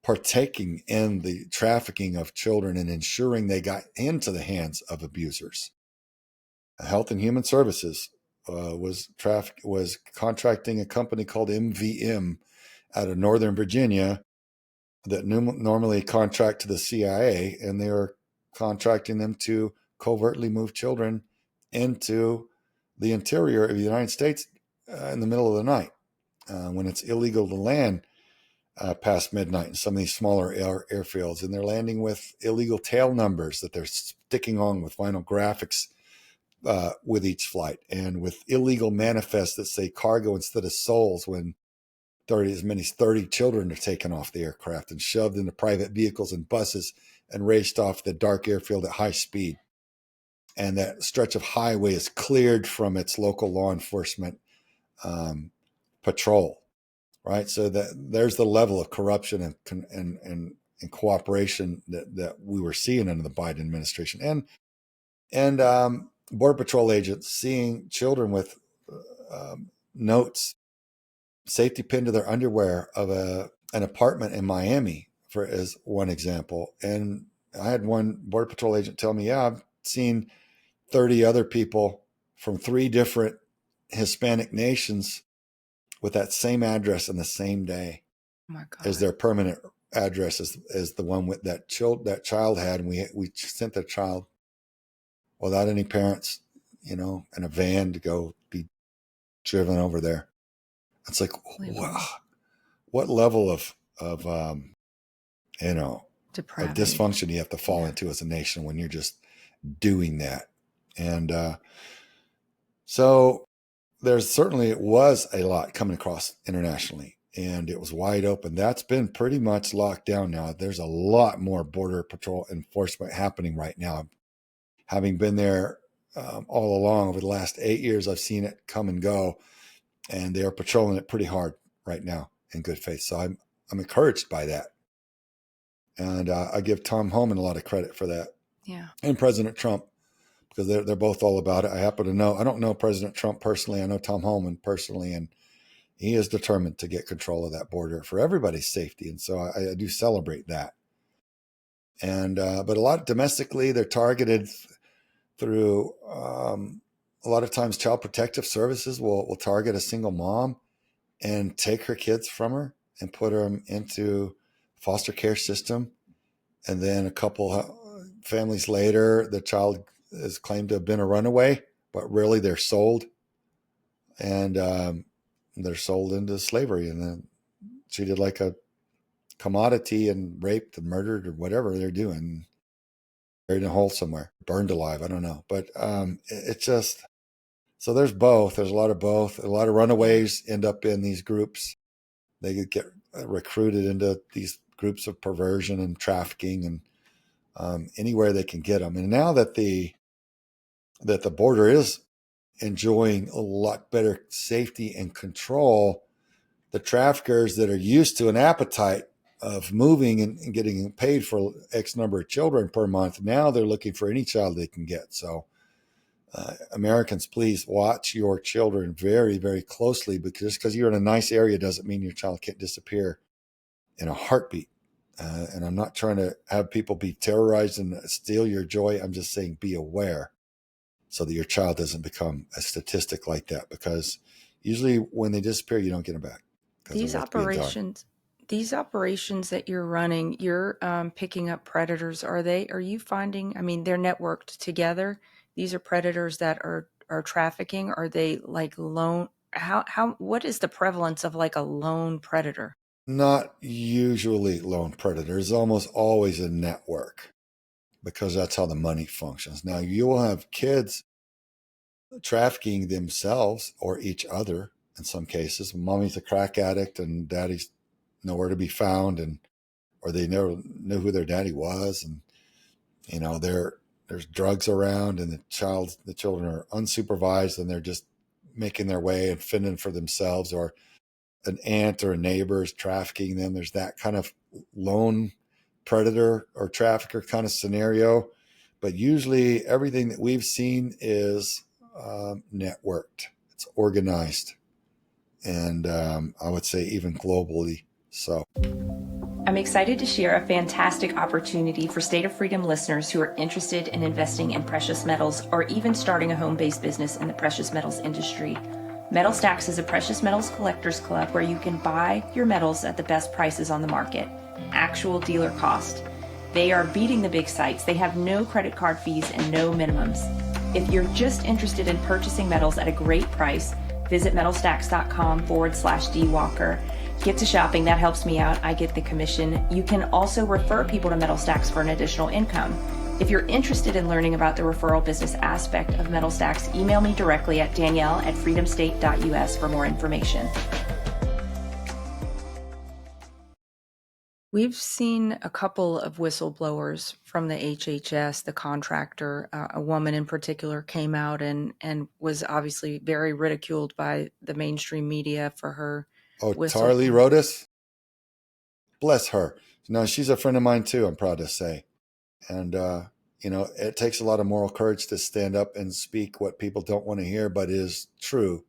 partaking in the trafficking of children and ensuring they got into the hands of abusers. Health and Human Services was contracting a company called MVM out of Northern Virginia that normally contract to the CIA, and they were contracting them to covertly move children into the interior of the United States in the middle of the night when it's illegal to land past midnight in some of these smaller airfields, and they're landing with illegal tail numbers that they're sticking on with vinyl graphics with each flight, and with illegal manifests that say cargo instead of souls, when as many as 30 children are taken off the aircraft and shoved into private vehicles and buses and raced off the dark airfield at high speed. And that stretch of highway is cleared from its local law enforcement patrol. Right, so there's the level of corruption and cooperation that we were seeing under the Biden administration, and Border Patrol agents seeing children with notes, safety pinned to their underwear of an apartment in Miami, for as one example. And I had one Border Patrol agent tell me, "Yeah, I've seen 30 other people from 3 different Hispanic nations with that same address on the same day as their permanent address as the one with that child had." And we sent the child without any parents, in a van to go be driven over there. It's like, wow, what level of dysfunction you have to fall into as a nation when you're just doing that. And so it was a lot coming across internationally, and it was wide open. That's been pretty much locked down now. There's a lot more Border Patrol enforcement happening right now. Having been there all along over the last 8 years, I've seen it come and go, and they are patrolling it pretty hard right now in good faith. So I'm encouraged by that. And I give Tom Homan a lot of credit for that. Yeah. And President Trump, because they're both all about it. I don't know President Trump personally. I know Tom Homan personally, and he is determined to get control of that border for everybody's safety. And so I do celebrate that. And but a lot domestically, they're targeted through a lot of times Child Protective Services will target a single mom and take her kids from her and put them into foster care system. And then a couple families later, the child is claimed to have been a runaway, but really they're sold, and they're sold into slavery and then treated like a commodity and raped and murdered or whatever they're doing, buried in a hole somewhere, burned alive. I don't know. But it's just, so there's both. There's a lot of both. A lot of runaways end up in these groups They get recruited into these groups of perversion and trafficking, and anywhere they can get them. And now that the border is enjoying a lot better safety and control, the traffickers that are used to an appetite of moving and getting paid for X number of children per month, now they're looking for any child they can get. So Americans, please watch your children very, very closely, because just because you're in a nice area doesn't mean your child can't disappear in a heartbeat. And I'm not trying to have people be terrorized and steal your joy. I'm just saying be aware so that your child doesn't become a statistic like that, because usually when they disappear, you don't get them back. These operations that you're running, you're picking up predators. Are you finding, I mean, they're networked together. These are predators that are trafficking. Are they like lone? What is the prevalence of like a lone predator? Not usually lone predators, almost always a network, because that's how the money functions. Now, you will have kids trafficking themselves or each other in some cases. Mommy's a crack addict and daddy's nowhere to be found, and or they never knew who their daddy was, and there's drugs around, and the children are unsupervised, and they're just making their way and fending for themselves, or an aunt or a neighbor is trafficking them. There's that kind of lone predator or trafficker kind of scenario. But usually everything that we've seen is networked. It's organized. And I would say even globally. So I'm excited to share a fantastic opportunity for State of Freedom listeners who are interested in investing in precious metals or even starting a home-based business in the precious metals industry. Metal Stacks is a precious metals collectors club where you can buy your metals at the best prices on the market, actual dealer cost. They are beating the big sites. They have no credit card fees and no minimums. If you're just interested in purchasing metals at a great price, visit metalstacks.com/dwalker. Get to shopping. That helps me out. I get the commission. You can also refer people to Metal Stacks for an additional income. If you're interested in learning about the referral business aspect of Metal Stacks, email me directly at danielle@freedomstate.us for more information. We've seen a couple of whistleblowers from the HHS, the contractor. A woman in particular came out and was obviously very ridiculed by the mainstream media for her. Oh, Tarly Rodas? Bless her. No, she's a friend of mine too, I'm proud to say. And, it takes a lot of moral courage to stand up and speak what people don't want to hear, but is true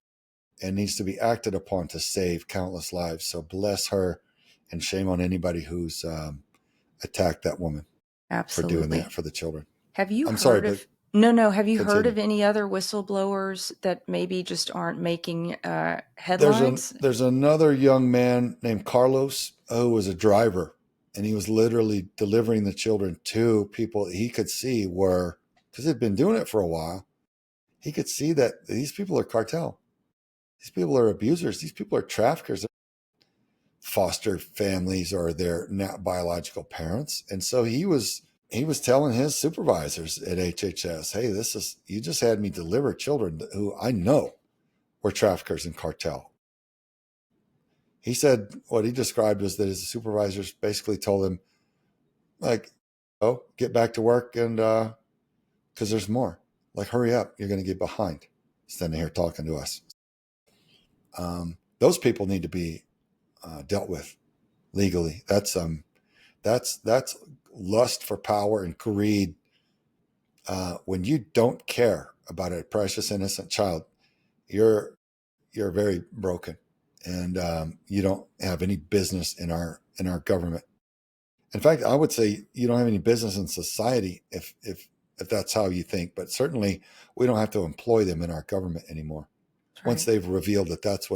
and needs to be acted upon to save countless lives. So bless her, and shame on anybody who's attacked that woman. Absolutely. For doing that for the children. Have you Have you heard of any other whistleblowers that maybe just aren't making headlines? There's another young man named Carlos who was a driver, and he was literally delivering the children to people he could see were, because he'd been doing it for a while, he could see that these people are cartel. These people are abusers. These people are traffickers. Foster families or their not biological parents. And so he was telling his supervisors at HHS, hey, you just had me deliver children who I know were traffickers and cartel. He said what he described was that his supervisors basically told him, like, oh, get back to work, and because there's more. Like, hurry up, you're going to get behind. Standing here talking to us. Those people need to be dealt with legally. That's lust for power and greed. When you don't care about a precious innocent child, you're very broken, and you don't have any business in our government. In fact, I would say you don't have any business in society if that's how you think. But certainly, we don't have to employ them in our government anymore. Right. Once they've revealed that that's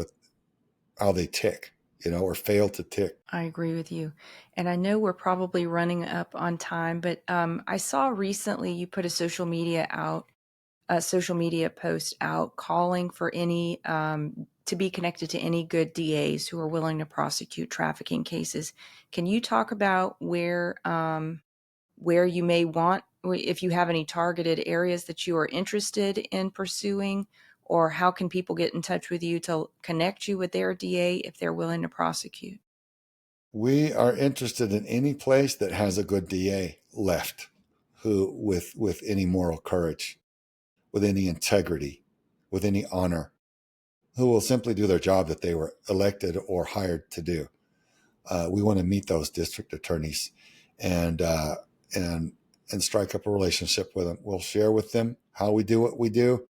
how they tick. Or fail to tick. I agree with you. And I know we're probably running up on time, but I saw recently you put a social media post out calling for any, to be connected to any good DAs who are willing to prosecute trafficking cases. Can you talk about where you may want, if you have any targeted areas that you are interested in pursuing, or how can people get in touch with you to connect you with their DA if they're willing to prosecute? We are interested in any place that has a good DA left, who with any moral courage, with any integrity, with any honor, who will simply do their job that they were elected or hired to do. We want to meet those district attorneys and strike up a relationship with them. We'll share with them how we do what we do,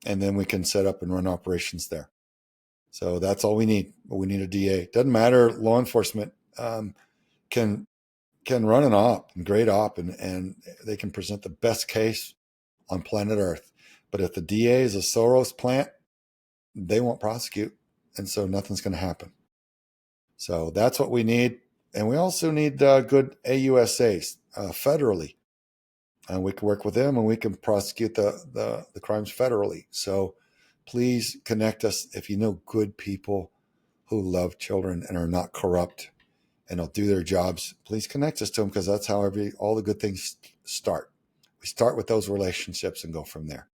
and then we can set up and run operations there. So that's all we need. We need a DA. Doesn't matter. Law enforcement can run an op, a great op, and they can present the best case on planet Earth. But if the DA is a Soros plant, they won't prosecute, and so nothing's going to happen. So that's what we need. And we also need good AUSAs federally. And we can work with them and we can prosecute the crimes federally. So please connect us if you know good people who love children and are not corrupt and will do their jobs. Please connect us to them, because that's how all the good things start. We start with those relationships and go from there.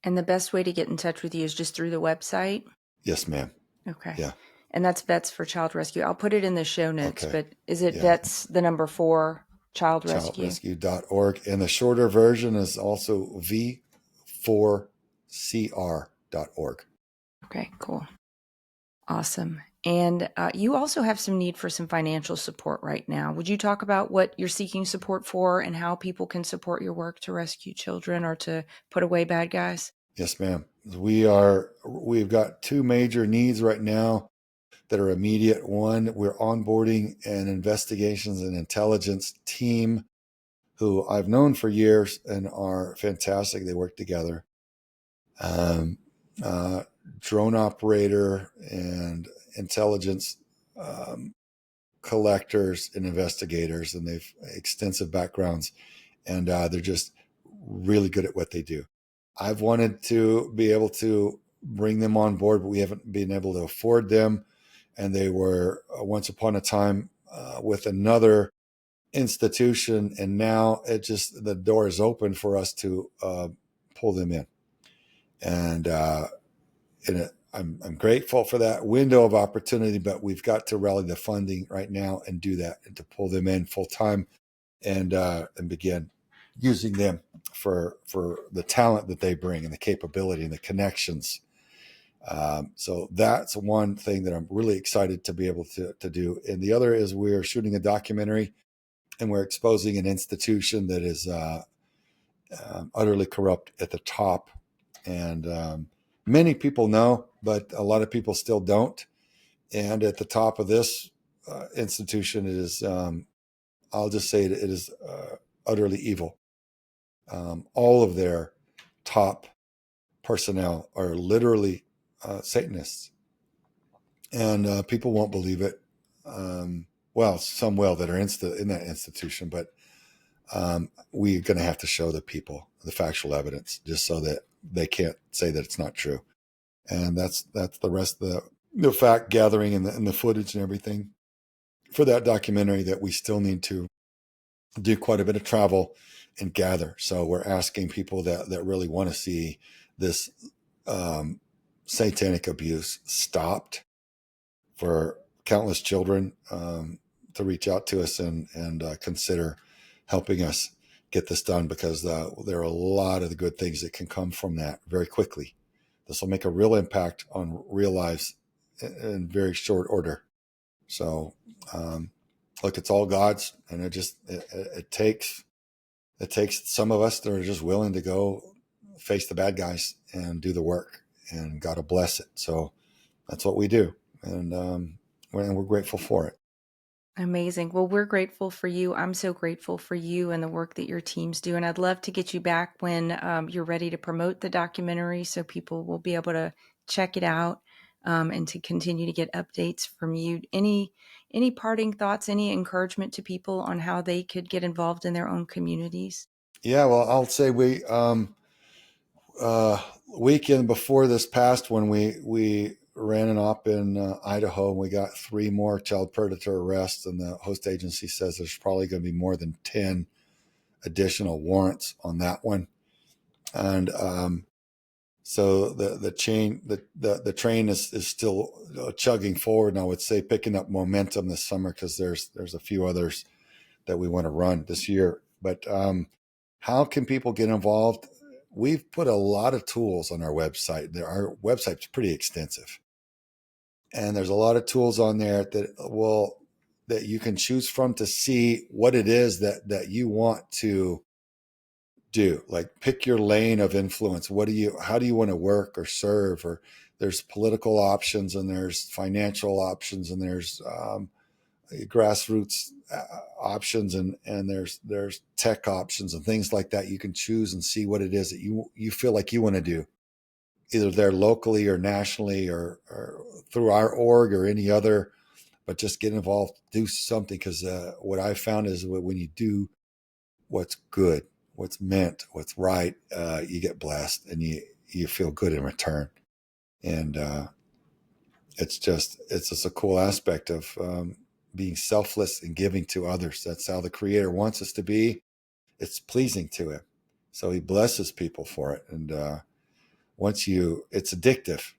And the best way to get in touch with you is just through the website? Yes, ma'am. Okay. Yeah. And that's Vets for Child Rescue. I'll put it in the show notes, Okay. but is it Yeah. Vets, the number 4, Child Rescue? Childrescue.org. And the shorter version is also v4cr.org. Okay, cool. Awesome. And you also have some need for some financial support right now. Would you talk about what you're seeking support for and how people can support your work to rescue children or to put away bad guys? Yes, ma'am. We've got 2 major needs right now that are immediate. One, we're onboarding an investigations and intelligence team who I've known for years and are fantastic. They work together. Drone operator and intelligence collectors and investigators, and they've extensive backgrounds, and they're just really good at what they do. I've wanted to be able to bring them on board, but we haven't been able to afford them. And they were once upon a time with another institution, and now the door is open for us to pull them in. And I'm grateful for that window of opportunity, but we've got to rally the funding right now and do that, and to pull them in full time and begin using them for the talent that they bring and the capability and the connections. So that's one thing that I'm really excited to be able to do. And the other is we're shooting a documentary, and we're exposing an institution that is utterly corrupt at the top. And many people know, but a lot of people still don't. And at the top of this institution is, I'll just say it is utterly evil. All of their top personnel are literally Satanists, and people won't believe it. Well, some will that are in that institution, but we're going to have to show the people the factual evidence just so that they can't say that it's not true. And that's the rest of the fact gathering and the footage and everything for that documentary that we still need to do quite a bit of travel and gather. So we're asking people that really want to see this satanic abuse stopped, for countless children to reach out to us and consider helping us get this done, because there are a lot of the good things that can come from that very quickly. This will make a real impact on real lives in very short order. So look, it's all God's, and it takes some of us that are just willing to go face the bad guys and do the work, and God will bless it. So that's what we do, and we're grateful for it. Amazing. Well, we're grateful for you. I'm so grateful for you and the work that your teams do. And I'd love to get you back when you're ready to promote the documentary, so people will be able to check it out and to continue to get updates from you. Any parting thoughts, any encouragement to people on how they could get involved in their own communities? Yeah, well, I'll say we weekend before this past, when we ran an op in Idaho, and we got 3 more child predator arrests, and the host agency says there's probably going to be more than 10 additional warrants on that one. And So the train is still chugging forward, and I would say picking up momentum this summer because there's a few others that we want to run this year. But how can people get involved? We've put a lot of tools on our website. Our website's pretty extensive, and there's a lot of tools on there that you can choose from to see what it is that you want to do. Like, pick your lane of influence. How do you want to work or serve? Or there's political options, and there's financial options, and there's grassroots options, and there's tech options and things like that. You can choose and see what it is that you feel like you want to do, either there locally or nationally or through our org or any other. But just get involved, do something, because what I found is when you do what's good, what's meant, what's right, you get blessed, and you feel good in return. And it's just a cool aspect of being selfless and giving to others. That's how the Creator wants us to be. It's pleasing to Him, so He blesses people for it. And it's addictive.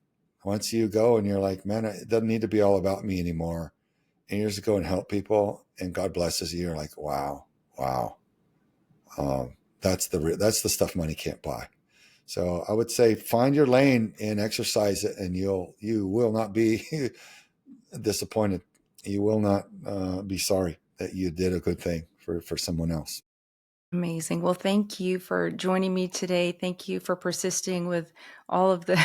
Once you go and you're like, man, it doesn't need to be all about me anymore, and you just go and help people, and God blesses you. You're like, wow. That's the stuff money can't buy. So I would say find your lane and exercise it, and you will not be disappointed. You will not be sorry that you did a good thing for someone else. Amazing. Well, thank you for joining me today. Thank you for persisting with all of the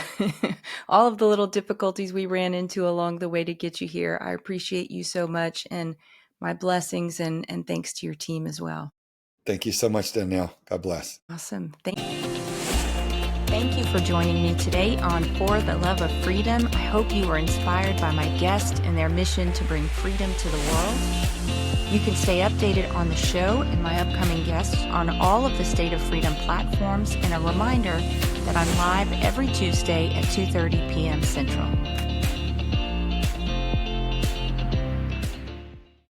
all of the little difficulties we ran into along the way to get you here. I appreciate you so much, and my blessings and thanks to your team as well. Thank you so much, Danielle. God bless. Awesome. Thank you for joining me today on For the Love of Freedom. I hope you were inspired by my guest and their mission to bring freedom to the world. You can stay updated on the show and my upcoming guests on all of the State of Freedom platforms, and a reminder that I'm live every Tuesday at 2:30 p.m. Central.